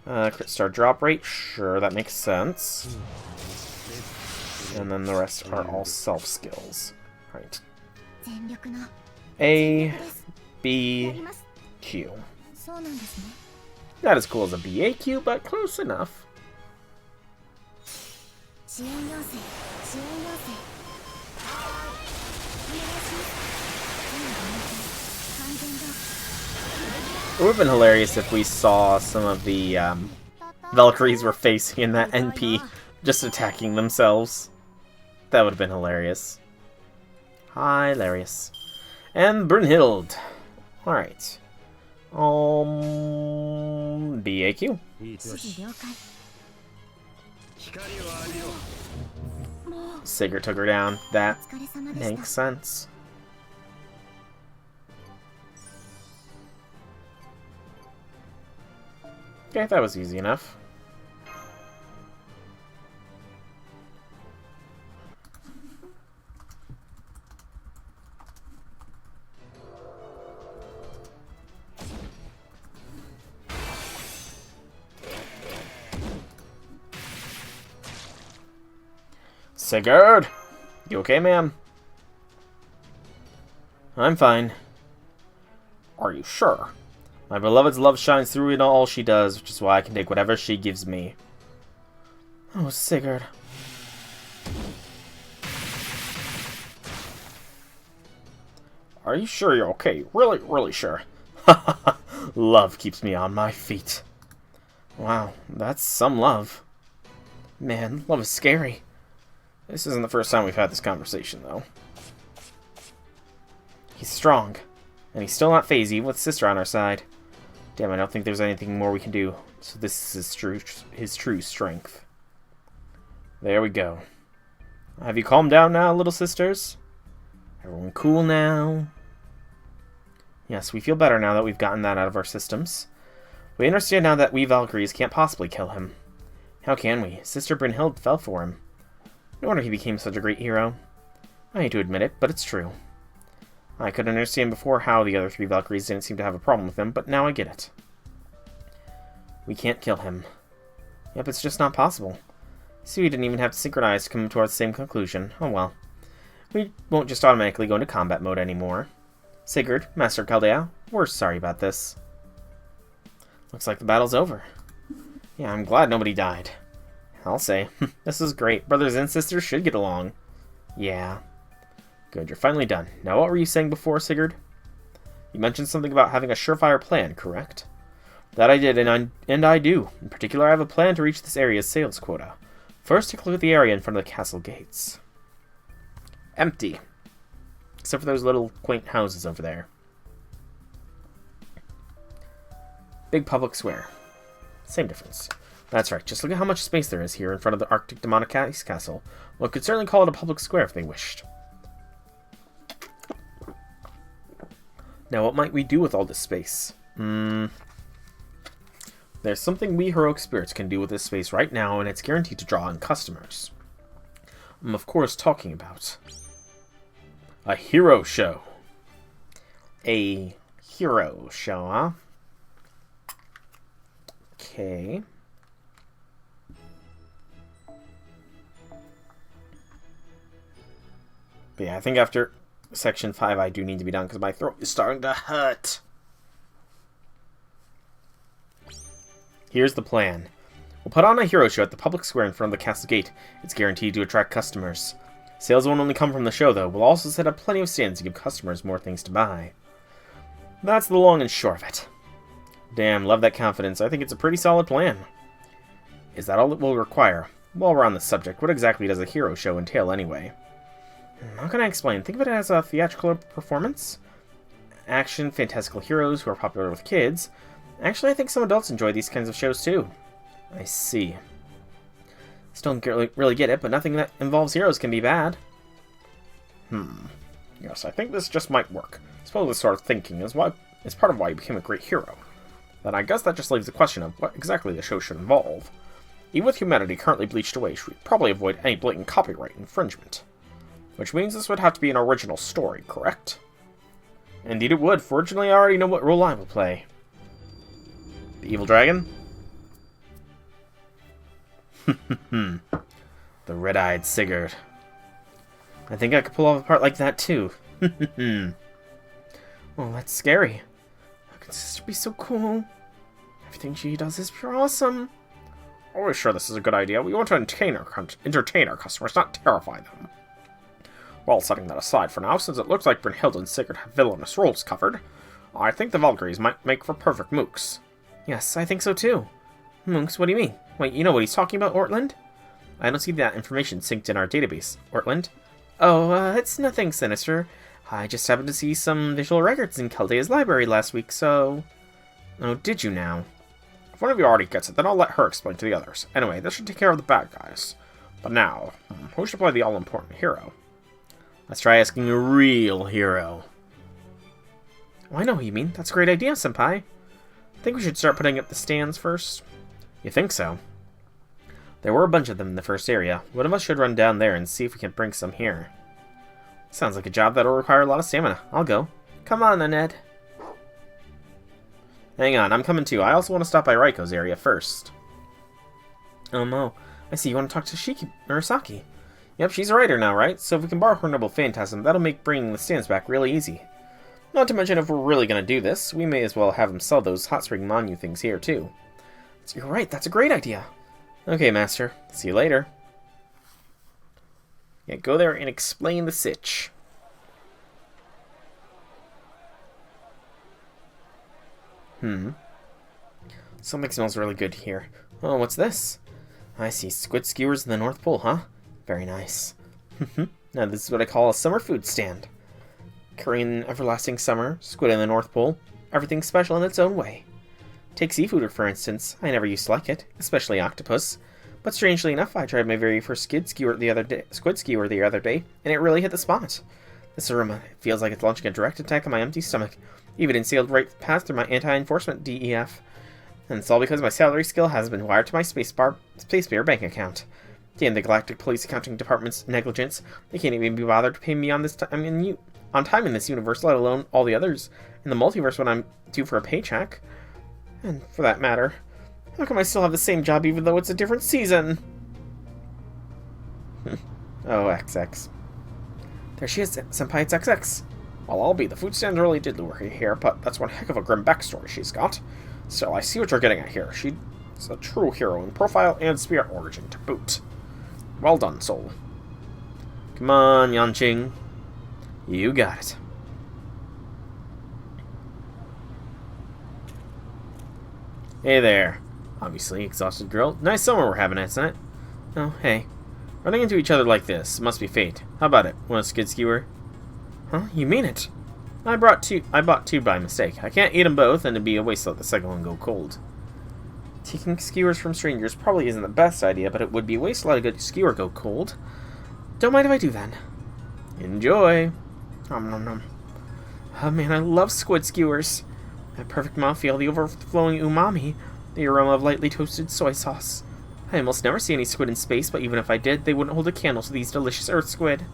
Crit star drop rate. Sure, that makes sense. And then the rest are all self skills. Right. A, B, Q. Not as cool as a BAQ, but close enough. It would have been hilarious if we saw some of the Valkyries we're facing in that NP just attacking themselves. That would have been hilarious. Hilarious. And Brunhild. Alright. BAQ. Sigurd took her down. That makes sense. Okay, that was easy enough. Sigurd! You okay, ma'am? I'm fine. Are you sure? My beloved's love shines through in all she does, which is why I can take whatever she gives me. Oh, Sigurd. Are you sure you're okay? Really, really sure. Love keeps me on my feet. Wow, that's some love. Man, love is scary. This isn't the first time we've had this conversation, though. He's strong, and he's still not phased, even with sister on our side. Damn, I don't think there's anything more we can do. So this is his true strength. There we go. Have you calmed down now, little sisters? Everyone cool now? Yes, we feel better now that we've gotten that out of our systems. We understand now that we Valkyries can't possibly kill him. How can we? Sister Brynhild fell for him. No wonder he became such a great hero. I hate to admit it, but it's true. I could understand before how the other three Valkyries didn't seem to have a problem with him, but now I get it. We can't kill him. Yep, it's just not possible. See, we didn't even have to synchronize to come to our same conclusion. Oh well. We won't just automatically go into combat mode anymore. Sigurd, Master Caldea, we're sorry about this. Looks like the battle's over. Yeah, I'm glad nobody died. I'll say, this is great. Brothers and sisters should get along. Yeah. Good, you're finally done. Now what were you saying before, Sigurd? You mentioned something about having a surefire plan, correct? That I did, and I do. In particular, I have a plan to reach this area's sales quota. First, take a look at the area in front of the castle gates. Empty. Except for those little quaint houses over there. Big public square. Same difference. That's right, just look at how much space there is here in front of the Arctic Demonic Castle. One could certainly call it a public square if they wished. Now, what might we do with all this space? There's something we heroic spirits can do with this space right now, and it's guaranteed to draw in customers. I'm, of course, talking about a hero show. A hero show, huh? Okay. But yeah, I think after Section 5 I do need to be done because my throat is starting to hurt. Here's the plan. We'll put on a hero show at the public square in front of the castle gate. It's guaranteed to attract customers. Sales won't only come from the show, though. We'll also set up plenty of stands to give customers more things to buy. That's the long and short of it. Damn, love that confidence. I think it's a pretty solid plan. Is that all it will require? While we're on the subject, what exactly does a hero show entail anyway? How can I explain? Think of it as a theatrical performance. Action, fantastical heroes who are popular with kids. Actually, I think some adults enjoy these kinds of shows too. I see. Still don't really get it, but nothing that involves heroes can be bad. Yes, I think this just might work. I suppose this sort of thinking is part of why you became a great hero. Then I guess that just leaves the question of what exactly the show should involve. Even with humanity currently bleached away, we'd probably avoid any blatant copyright infringement. Which means this would have to be an original story, correct? Indeed it would. Fortunately, I already know what role I will play. The evil dragon? The red-eyed Sigurd. I think I could pull off a part like that too. Oh, that's scary. How could sister be so cool? Everything she does is pure awesome. Always sure this is a good idea. We want to entertain our customers, not terrify them. Well, setting that aside for now, since it looks like Brynhild and Sigurd have villainous roles covered, I think the Valkyries might make for perfect mooks. Yes, I think so too. Mooks, what do you mean? Wait, you know what he's talking about, Ortland? I don't see that information synced in our database, Ortland. Oh, it's nothing sinister. I just happened to see some visual records in Keldea's library last week, so... Oh, did you now? If one of you already gets it, then I'll let her explain to the others. Anyway, this should take care of the bad guys. But now, who should play the all-important hero? Let's try asking a real hero. Oh, I know who you mean. That's a great idea, Senpai. Think we should start putting up the stands first? You think so? There were a bunch of them in the first area. One of us should run down there and see if we can bring some here. Sounds like a job that'll require a lot of stamina. I'll go. Come on, Ned. Hang on, I'm coming too. I also want to stop by Raiko's area first. Oh no. I see you want to talk to Murasaki. Yep, she's a writer now, right? So if we can borrow her noble phantasm, that'll make bringing the stands back really easy. Not to mention, if we're really going to do this, we may as well have him sell those hot spring Manu things here, too. You're right, that's a great idea. Okay, Master. See you later. Yeah, go there and explain the sitch. Something smells really good here. Oh, what's this? I see squid skewers in the North Pole, huh? Very nice. Now this is what I call a summer food stand. Korean everlasting summer, squid in the North Pole, everything special in its own way. Take seafood, for instance. I never used to like it, especially octopus. But strangely enough, I tried my very first squid skewer the other day, and it really hit the spot. This aroma feels like it's launching a direct attack on my empty stomach, even and sailed right past through my anti-enforcement DEF. And it's all because my salary skill has been wired to my Space Bear bank account. Damn the Galactic Police Accounting Department's negligence. They can't even be bothered to pay me on time in this universe, let alone all the others in the multiverse when I'm due for a paycheck. And for that matter, how come I still have the same job even though it's a different season? Oh, XX. There she is, Senpai, it's XX. Well, I'll be. The food stand really did lure her here, but that's one heck of a grim backstory she's got. So I see what you're getting at here. She's a true hero in profile and spirit origin to boot. Well done, soul. Come on, Yanqing. You got it. Hey there. Obviously, exhausted girl. Nice summer we're having, isn't it? Oh, hey. Running into each other like this must be fate. How about it? Want a skid skewer? Huh? You mean it? I bought two by mistake. I can't eat them both, and it'd be a waste to let the second one go cold. Taking skewers from strangers probably isn't the best idea, but it would be a waste to let a good skewer go cold. Don't mind if I do, then. Enjoy. Nom nom nom. Oh man, I love squid skewers. That perfect mouthfeel, the overflowing umami, the aroma of lightly toasted soy sauce. I almost never see any squid in space, but even if I did, they wouldn't hold a candle to these delicious earth squid.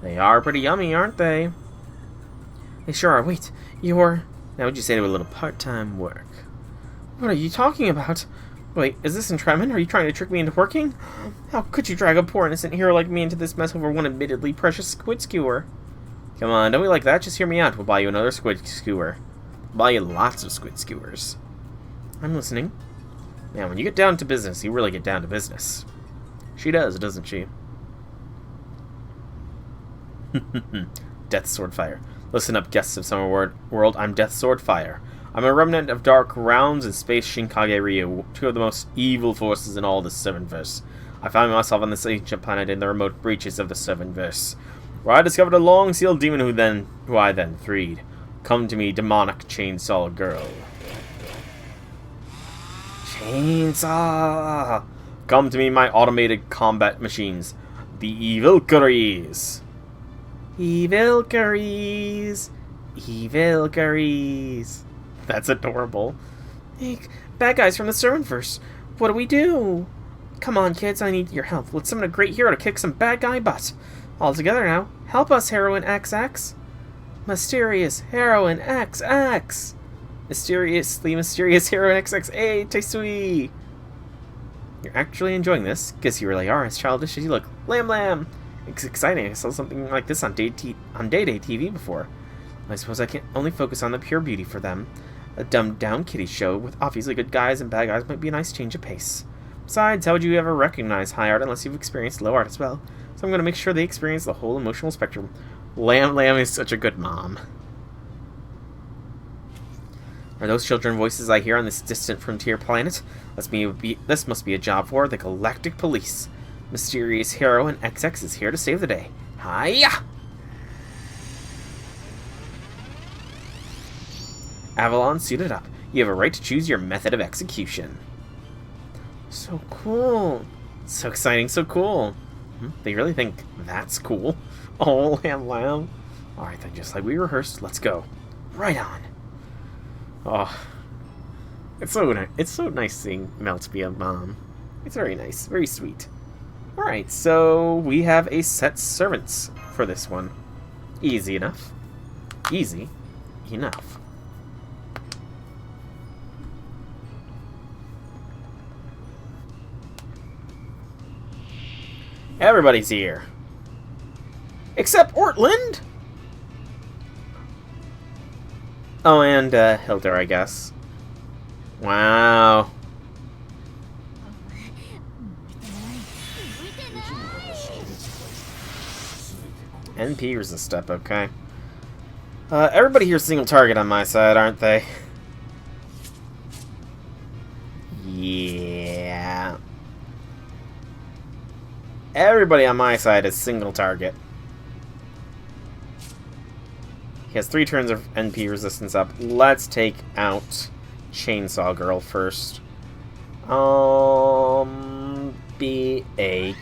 They are pretty yummy, aren't they? They sure are. Wait, you're... Now would you say to a little part-time work? What are you talking about? Wait, is this entrapment? Are you trying to trick me into working? How could you drag a poor innocent hero like me into this mess over one admittedly precious squid skewer? Come on, don't be like that. Just hear me out. We'll buy you another squid skewer. We'll buy you lots of squid skewers. I'm listening. Man, when you get down to business, you really get down to business. She does, doesn't she? Death Swordfire. Listen up, guests of Summer World. I'm Death Swordfire. I'm a remnant of Dark Rounds and Space Shinkage Ryu, two of the most evil forces in all the Sevenverse. I found myself on this ancient planet in the remote reaches of the Sevenverse, where I discovered a long-sealed demon who I then freed. Come to me, demonic chainsaw girl. Chainsaw! Come to me, my automated combat machines, the Evilcaries. Evilcaries! Evilcaries! That's adorable. Hey, bad guys from the Servantverse. What do we do? Come on, kids, I need your help. Let's summon a great hero to kick some bad guy butt. All together now. Help us, Heroine XX. Mysterious Heroine XX. Mysteriously mysterious Heroine XX. Hey, Taisui. You're actually enjoying this? Guess you really are, as childish as you look. Lamb Lamb. It's exciting. I saw something like this on Day-Day TV before. I suppose I can only focus on the pure beauty for them. A dumbed-down kiddie show with obviously good guys and bad guys might be a nice change of pace. Besides, how would you ever recognize high art unless you've experienced low art as well? So I'm going to make sure they experience the whole emotional spectrum. Lamb is such a good mom. Are those children voices I hear on this distant frontier planet? This must be a job for the Galactic Police. Mysterious hero and XX is here to save the day. Hiya! Avalon, suited up. You have a right to choose your method of execution. So cool. So exciting, so cool. They really think that's cool. Oh, lamb. Alright then, just like we rehearsed, let's go. Right on. Oh. It's so nice seeing Melt be a mom. It's very nice, very sweet. Alright, so we have a set servants for this one. Easy enough. Easy enough. Everybody's here. Except Ortland! Oh, and Hildur, I guess. Wow. NP is a step, okay. Everybody here's single target on my side, aren't they? Yeah. Everybody on my side is single target. He has 3 turns of NP resistance up. Let's take out Chainsaw Girl first. BAQ.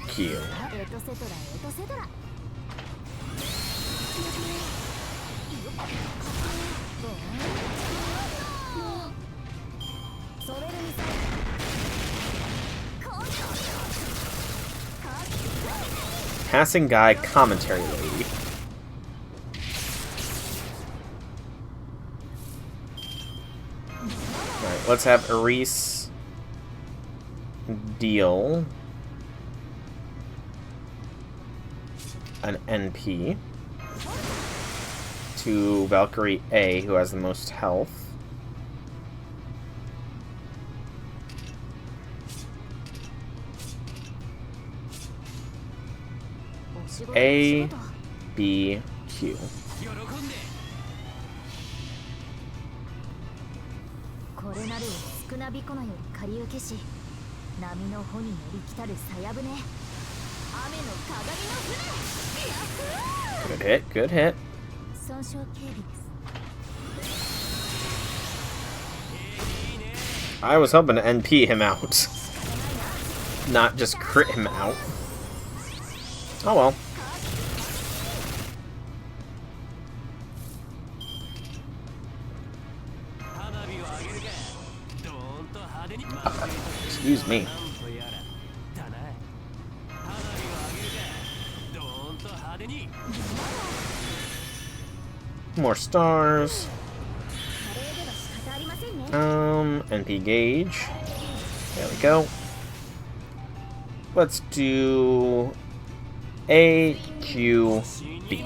Passing guy commentary lady. Alright, let's have Aris deal an NP to Valkyrie A, who has the most health. A, B, Q. Good hit, good hit. I was hoping to NP him out, not just crit him out. Oh well. Excuse me. More stars. NP gauge. There we go. Let's do A, Q, B.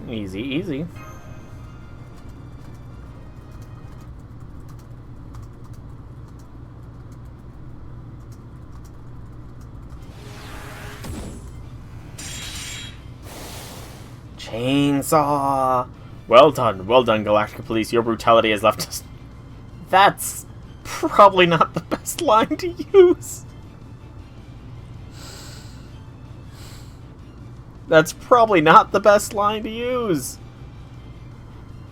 Easy, easy. Chainsaw! Well done, Galactic Police. Your brutality has left us. That's probably not the best line to use. That's probably not the best line to use.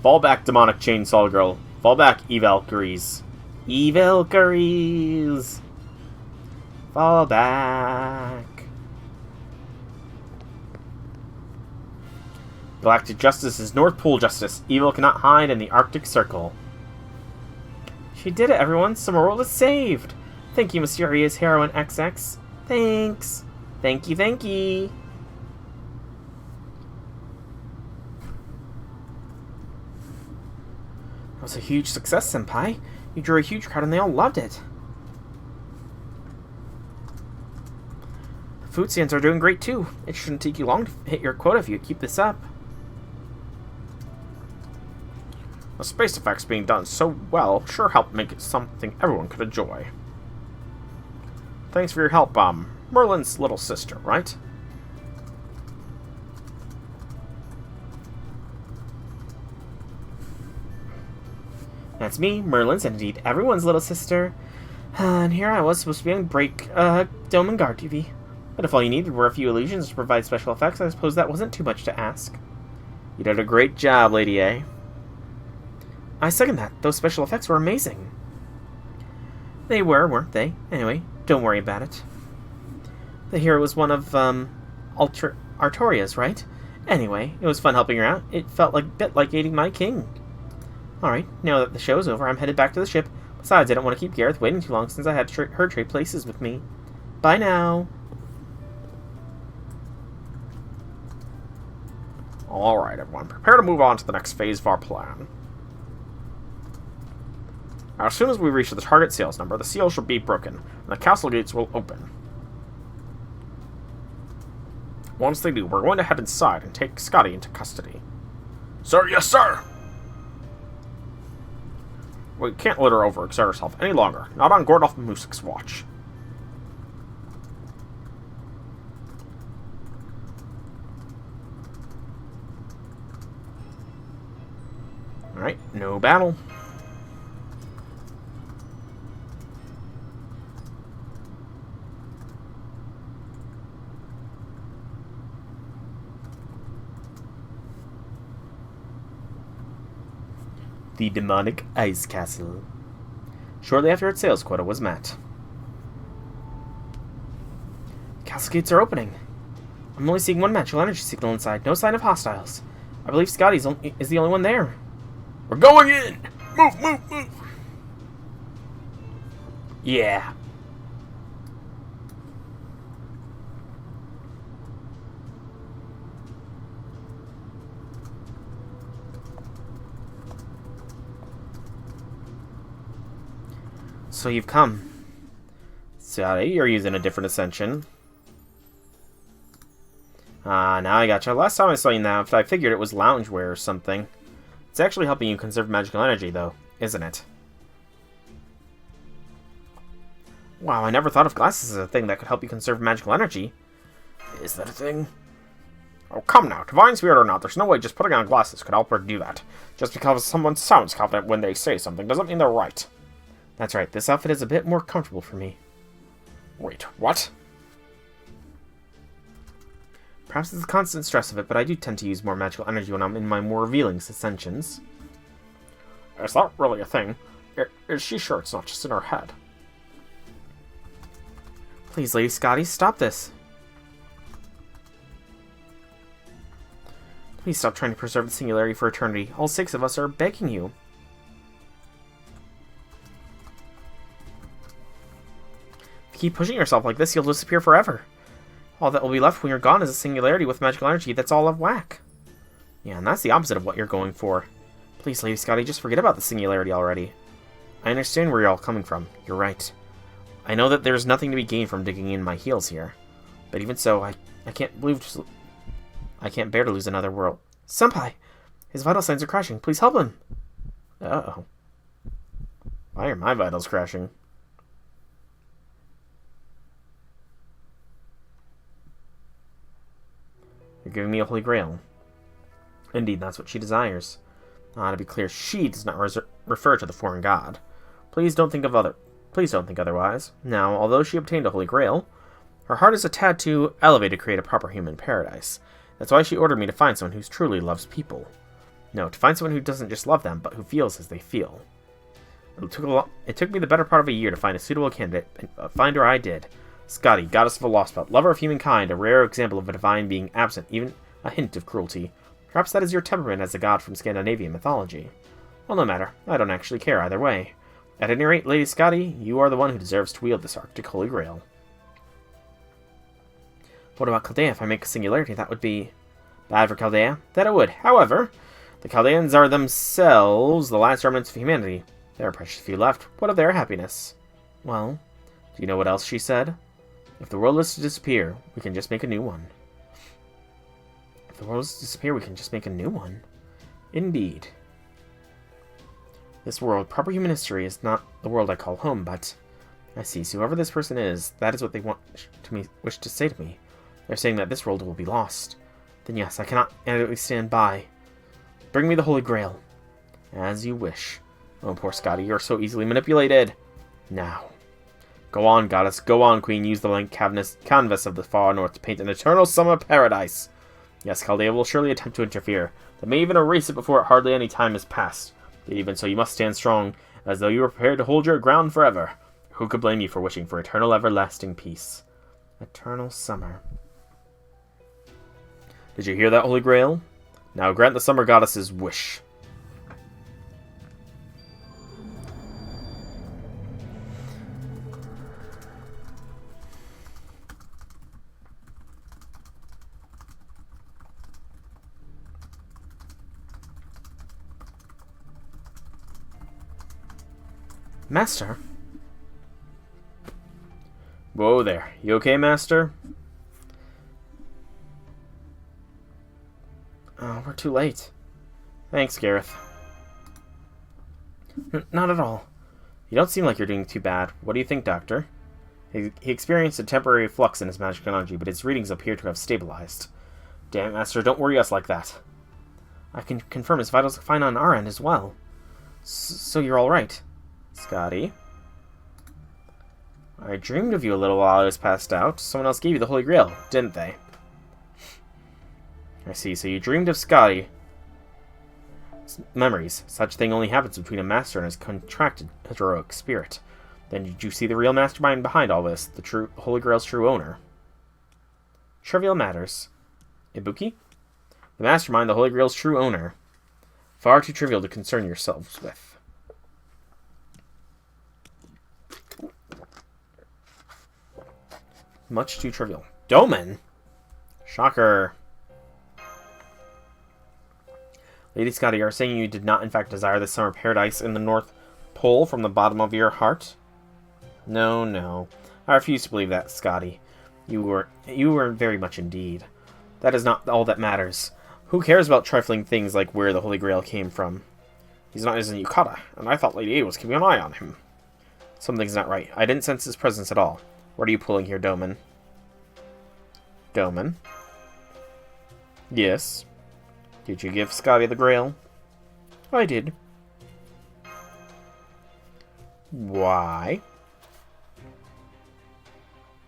Fall back, demonic chainsaw girl. Fall back, Evalkyries. Evalkyries. Fall back. Galactic justice is North Pole justice. Evil cannot hide in the Arctic Circle. She did it, everyone. Summer World is saved. Thank you, mysterious heroine XX. Thanks. Thank you, thank you. That was a huge success, Senpai. You drew a huge crowd and they all loved it. The food stands are doing great too. It shouldn't take you long to hit your quota if you keep this up. The space effects being done so well sure helped make it something everyone could enjoy. Thanks for your help, Merlin's little sister, right? That's me, Merlin's, and indeed everyone's little sister. And here I was supposed to be on break, Dome and Guard TV. But if all you needed were a few illusions to provide special effects, I suppose that wasn't too much to ask. You did a great job, Lady A. I second that. Those special effects were amazing. They were, weren't they? Anyway, don't worry about it. The hero was one of, Artoria's, right? Anyway, it was fun helping her out. It felt like a bit like aiding my king. Alright, now that the show's over, I'm headed back to the ship. Besides, I don't want to keep Gareth waiting too long since I had her trade places with me. Bye now. Alright, everyone. Prepare to move on to the next phase of our plan. As soon as we reach the target sales number, the seal shall be broken, and the castle gates will open. Once they do, we're going to head inside and take Skadi into custody. Sir, yes, sir! We can't let her overexert herself any longer. Not on Gordolf Musik's watch. Alright, no battle. The demonic ice castle. Shortly after its sales quota was met. Castle gates are opening. I'm only seeing one magical energy signal inside. No sign of hostiles. I believe Skadi is the only one there. We're going in! Move, move, move! Yeah. So you've come. Skadi, you're using a different ascension. Now I gotcha. Last time I saw you now, I figured it was loungewear or something. It's actually helping you conserve magical energy, though, isn't it? Wow, I never thought of glasses as a thing that could help you conserve magical energy. Is that a thing? Oh, come now. Divine Spirit or not, there's no way just putting on glasses could help her do that. Just because someone sounds confident when they say something doesn't mean they're right. That's right, this outfit is a bit more comfortable for me. Wait, what? Perhaps it's the constant stress of it, but I do tend to use more magical energy when I'm in my more revealing ascensions. Is that really a thing? Is she sure it's not just in her head? Please, Lady Skadi, stop this. Please stop trying to preserve the singularity for eternity. All 6 of us are begging you. If you keep pushing yourself like this, you'll disappear forever. All that will be left when you're gone is a singularity with magical energy that's all out of whack. Yeah, and that's the opposite of what you're going for. Please, Lady Skadi, just forget about the singularity already. I understand where you're all coming from. You're right. I know that there's nothing to be gained from digging in my heels here. But even so, I can't bear to lose another world. Senpai! His vital signs are crashing. Please help him! Uh-oh. Why are my vitals crashing? You're giving me a holy grail. Indeed, that's what she desires. To be clear, she does not refer to the foreign god. Please don't think otherwise. Now, although she obtained a Holy Grail, her heart is a tad too elevated to create a proper human paradise. That's why she ordered me to find someone who truly loves people. No, to find someone who doesn't just love them, but who feels as they feel. It took me the better part of a year to find a suitable candidate, and find her I did. Skadi, goddess of the lost belt, lover of humankind, a rare example of a divine being absent even a hint of cruelty. Perhaps that is your temperament as a god from Scandinavian mythology. Well, no matter. I don't actually care either way. At any rate, Lady Skadi, you are the one who deserves to wield this Arctic Holy Grail. What about Chaldea? If I make a singularity, that would be bad for Chaldea. That it would. However, the Chaldeans are themselves the last remnants of humanity. There are precious few left. What of their happiness? Well, do you know what else she said? If the world is to disappear, we can just make a new one. If the world is to disappear, we can just make a new one. Indeed. This world, proper human history, is not the world I call home, but I see. So whoever this person is, that is what they wish to say to me. They're saying that this world will be lost. Then yes, I cannot adequately stand by. Bring me the Holy Grail. As you wish. Oh, poor Skadi, you are so easily manipulated. Now. Go on, goddess. Go on, queen. Use the blank canvas of the far north to paint an eternal summer paradise. Yes, Chaldea will surely attempt to interfere. They may even erase it before hardly any time has passed. But even so, you must stand strong, as though you were prepared to hold your ground forever. Who could blame you for wishing for eternal, everlasting peace? Eternal summer. Did you hear that, Holy Grail? Now grant the summer goddess's wish. Master? Whoa there. You okay, Master? Oh, we're too late. Thanks, Gareth. Not at all. You don't seem like you're doing too bad. What do you think, Doctor? He experienced a temporary flux in his magical energy, but his readings appear to have stabilized. Damn it, Master, don't worry us like that. I can confirm his vitals are fine on our end as well. So you're alright. Skadi? I dreamed of you a little while I was passed out. Someone else gave you the Holy Grail, didn't they? I see, so you dreamed of Skadi. Memories. Such thing only happens between a master and his contracted heroic spirit. Then did you see the real mastermind behind all this? The true Holy Grail's true owner? Trivial matters. Ibuki? The mastermind, the Holy Grail's true owner. Far too trivial to concern yourselves with. Much too trivial. Doman? Shocker. Lady Skadi, are saying you did not in fact desire this summer paradise in the North Pole from the bottom of your heart? No, no. I refuse to believe that, Skadi. You were very much indeed. That is not all that matters. Who cares about trifling things like where the Holy Grail came from? He's not as a Yukata, and I thought Lady A was keeping an eye on him. Something's not right. I didn't sense his presence at all. What are you pulling here, Doman? Doman? Yes. Did you give Skadi the Grail? I did. Why?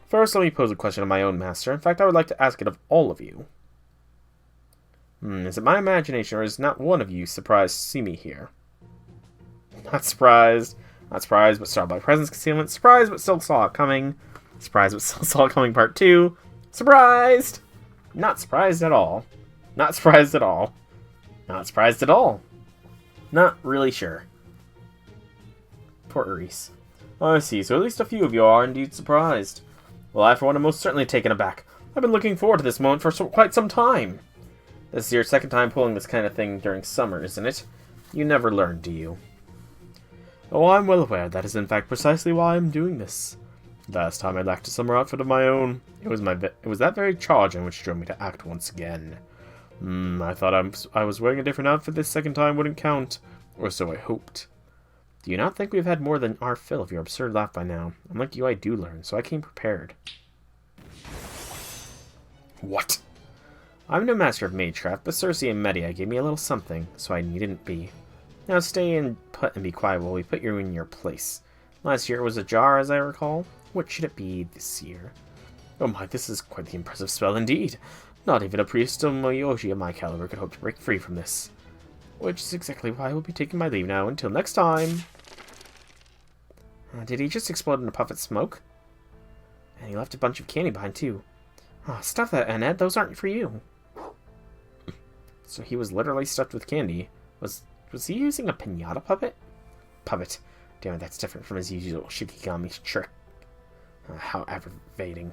First, let me pose a question of my own, Master. In fact, I would like to ask it of all of you. Is it my imagination, or is not one of you surprised to see me here? Not surprised. Not surprised, but startled by presence concealment. Surprised, but still saw it coming. Surprised, but still saw it coming part 2. Surprised! Not surprised at all. Not surprised at all. Not surprised at all. Not really sure. Poor Reese. Oh, I see. So at least a few of you are indeed surprised. Well, I for one am most certainly taken aback. I've been looking forward to this moment for quite some time. This is your second time pulling this kind of thing during summer, isn't it? You never learn, do you? Oh, I'm well aware that is in fact precisely why I'm doing this. Last time I lacked a summer outfit of my own. It was that very charge in which drove me to act once again. I thought I was wearing a different outfit this second time wouldn't count. Or so I hoped. Do you not think we've had more than our fill of your absurd laugh by now? Unlike you, I do learn, so I came prepared. What? I'm no master of magecraft, but Circe and Medea gave me a little something, so I needn't be. Now stay and put and be quiet while we put you in your place. Last year it was a jar, as I recall. What should it be this year? Oh my, this is quite the impressive spell indeed. Not even a priest of Moyoshi of my caliber could hope to break free from this. Which is exactly why I will be taking my leave now. Until next time. Did he just explode in a puff of smoke? And he left a bunch of candy behind, too. Oh, stop that, Annette. Those aren't for you. So he was literally stuffed with candy. Was he using a piñata puppet? Puppet. Damn it, that's different from his usual Shikigami trick. How aggravating.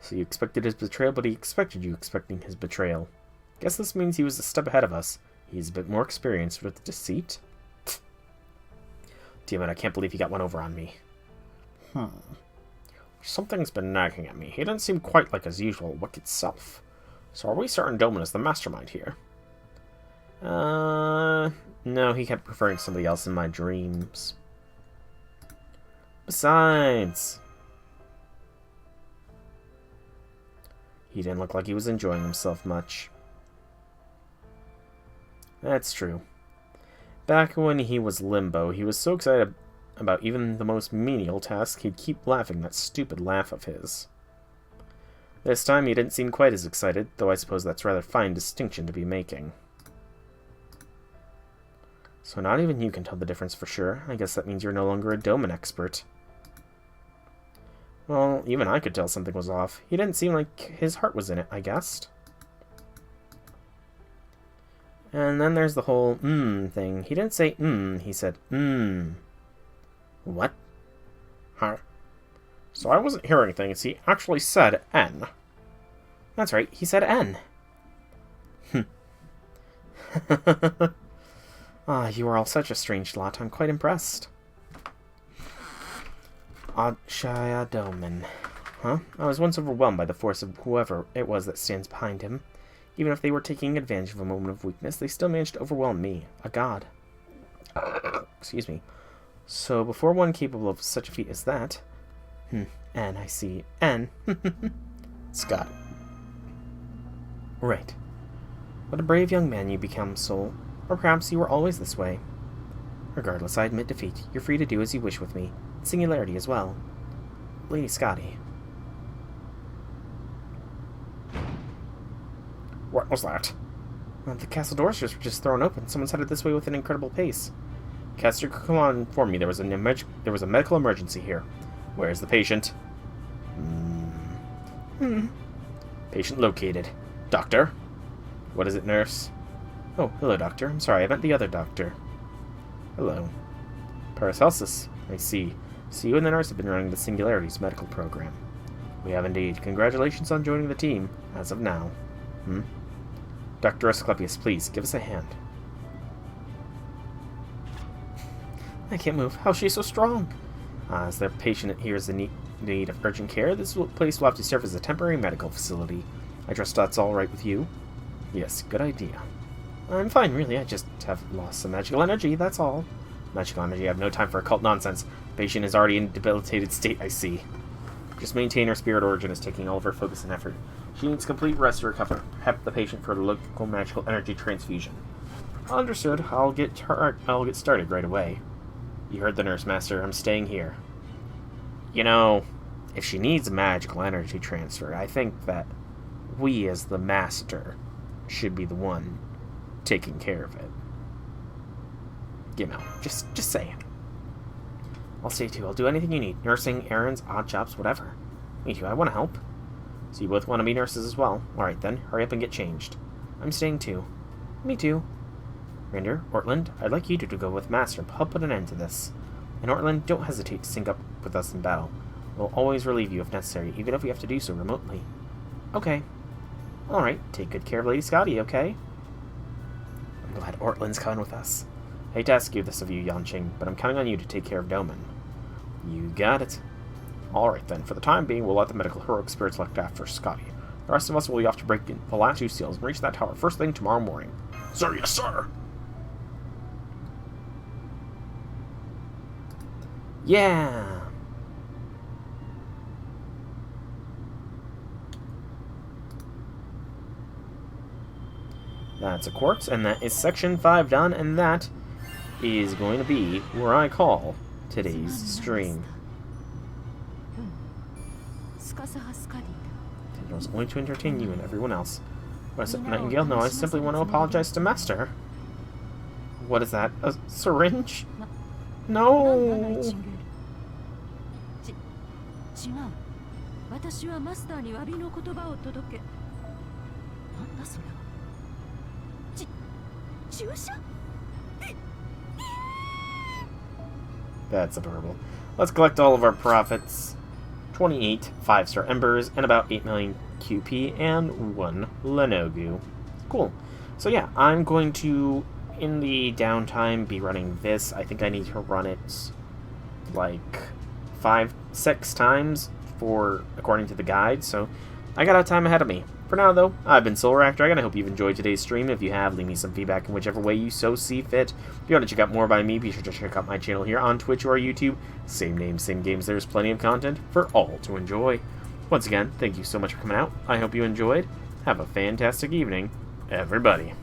So you expected his betrayal, but he expected you expecting his betrayal. Guess this means he was a step ahead of us. He's a bit more experienced with deceit. Damn it, I can't believe he got one over on me. Something's been nagging at me. He doesn't seem quite like his usual wicked self. So are we certain Doman is the mastermind here? No, he kept preferring somebody else in my dreams. Besides, he didn't look like he was enjoying himself much. That's true. Back when he was Limbo, he was so excited about even the most menial task, he'd keep laughing that stupid laugh of his. This time he didn't seem quite as excited, though I suppose that's a rather fine distinction to be making. So not even you can tell the difference for sure. I guess that means you're no longer a Doman expert. Well, even I could tell something was off. He didn't seem like his heart was in it, I guessed. And then there's the whole thing. He didn't say he said What? Huh? So I wasn't hearing things. He actually said N. That's right, he said N. You are all such a strange lot. I'm quite impressed. Shaya Doman. Huh? I was once overwhelmed by the force of whoever it was that stands behind him. Even if they were taking advantage of a moment of weakness, they still managed to overwhelm me, a god. Excuse me. So, before one capable of such a feat as that... N, I see. N. Skadi. Right. What a brave young man you become, Soul. Or perhaps you were always this way. Regardless, I admit defeat. You're free to do as you wish with me. Singularity as well. Lady Skadi. What was that? The castle doors were just thrown open. Someone's headed this way with an incredible pace. Caster, come on and inform me there was a medical emergency here. Where is the patient? Patient located. Doctor? What is it, nurse? Oh, hello, doctor. I'm sorry, I meant the other doctor. Hello. Paracelsus. I see. So you and the nurse have been running the Singularities medical program. We have indeed. Congratulations on joining the team, as of now. Dr. Asclepius, please, give us a hand. I can't move. How's she so strong? As the patient here is in need of urgent care, this place will have to serve as a temporary medical facility. I trust that's all right with you? Yes, good idea. I'm fine, really. I just have lost some magical energy, that's all. Magical energy, I have no time for occult nonsense. The patient is already in a debilitated state, I see. Just maintain her spirit origin is taking all of her focus and effort. She needs complete rest to recover. Prep the patient for a local magical energy transfusion. Understood. I'll get started right away. You heard the nurse, Master. I'm staying here. You know, if she needs a magical energy transfer, I think that we as the Master should be the one taking care of it. You know, just saying. I'll stay too. I'll do anything you need. Nursing, errands, odd jobs, whatever. Me too. I want to help. So you both want to be nurses as well? Alright then, hurry up and get changed. I'm staying too. Me too. Rinder, Ortland, I'd like you two to go with Master and help put an end to this. And Ortland, don't hesitate to sync up with us in battle. We'll always relieve you if necessary, even if we have to do so remotely. Okay. Alright, take good care of Lady Skadi, okay? I'm glad Ortland's coming with us. I hate to ask you this of you, Yanqing, but I'm counting on you to take care of Doman. You got it. Alright then, for the time being, we'll let the medical heroic spirits look after Skadi. The rest of us will be off to break in the last two seals and reach that tower first thing tomorrow morning. Sir, yes, sir! Yeah! That's a quartz, and that is section 5 done, and that is going to be where I call today's stream. It was only to entertain you and everyone else. Was it Nightingale? No, I simply want to apologize to Master. What is that? A syringe? No! That's adorable. Let's collect all of our profits. 28 5-star embers, and about 8 million QP, and 1 Lenogu. Cool. So yeah, I'm going to, in the downtime, be running this. I think I need to run it like 5-6 times according to the guide, so I got time ahead of me. For now, though, I've been Solar Dragon. I hope you've enjoyed today's stream. If you have, leave me some feedback in whichever way you so see fit. If you want to check out more by me, be sure to check out my channel here on Twitch or YouTube. Same name, same games. There's plenty of content for all to enjoy. Once again, thank you so much for coming out. I hope you enjoyed. Have a fantastic evening, everybody.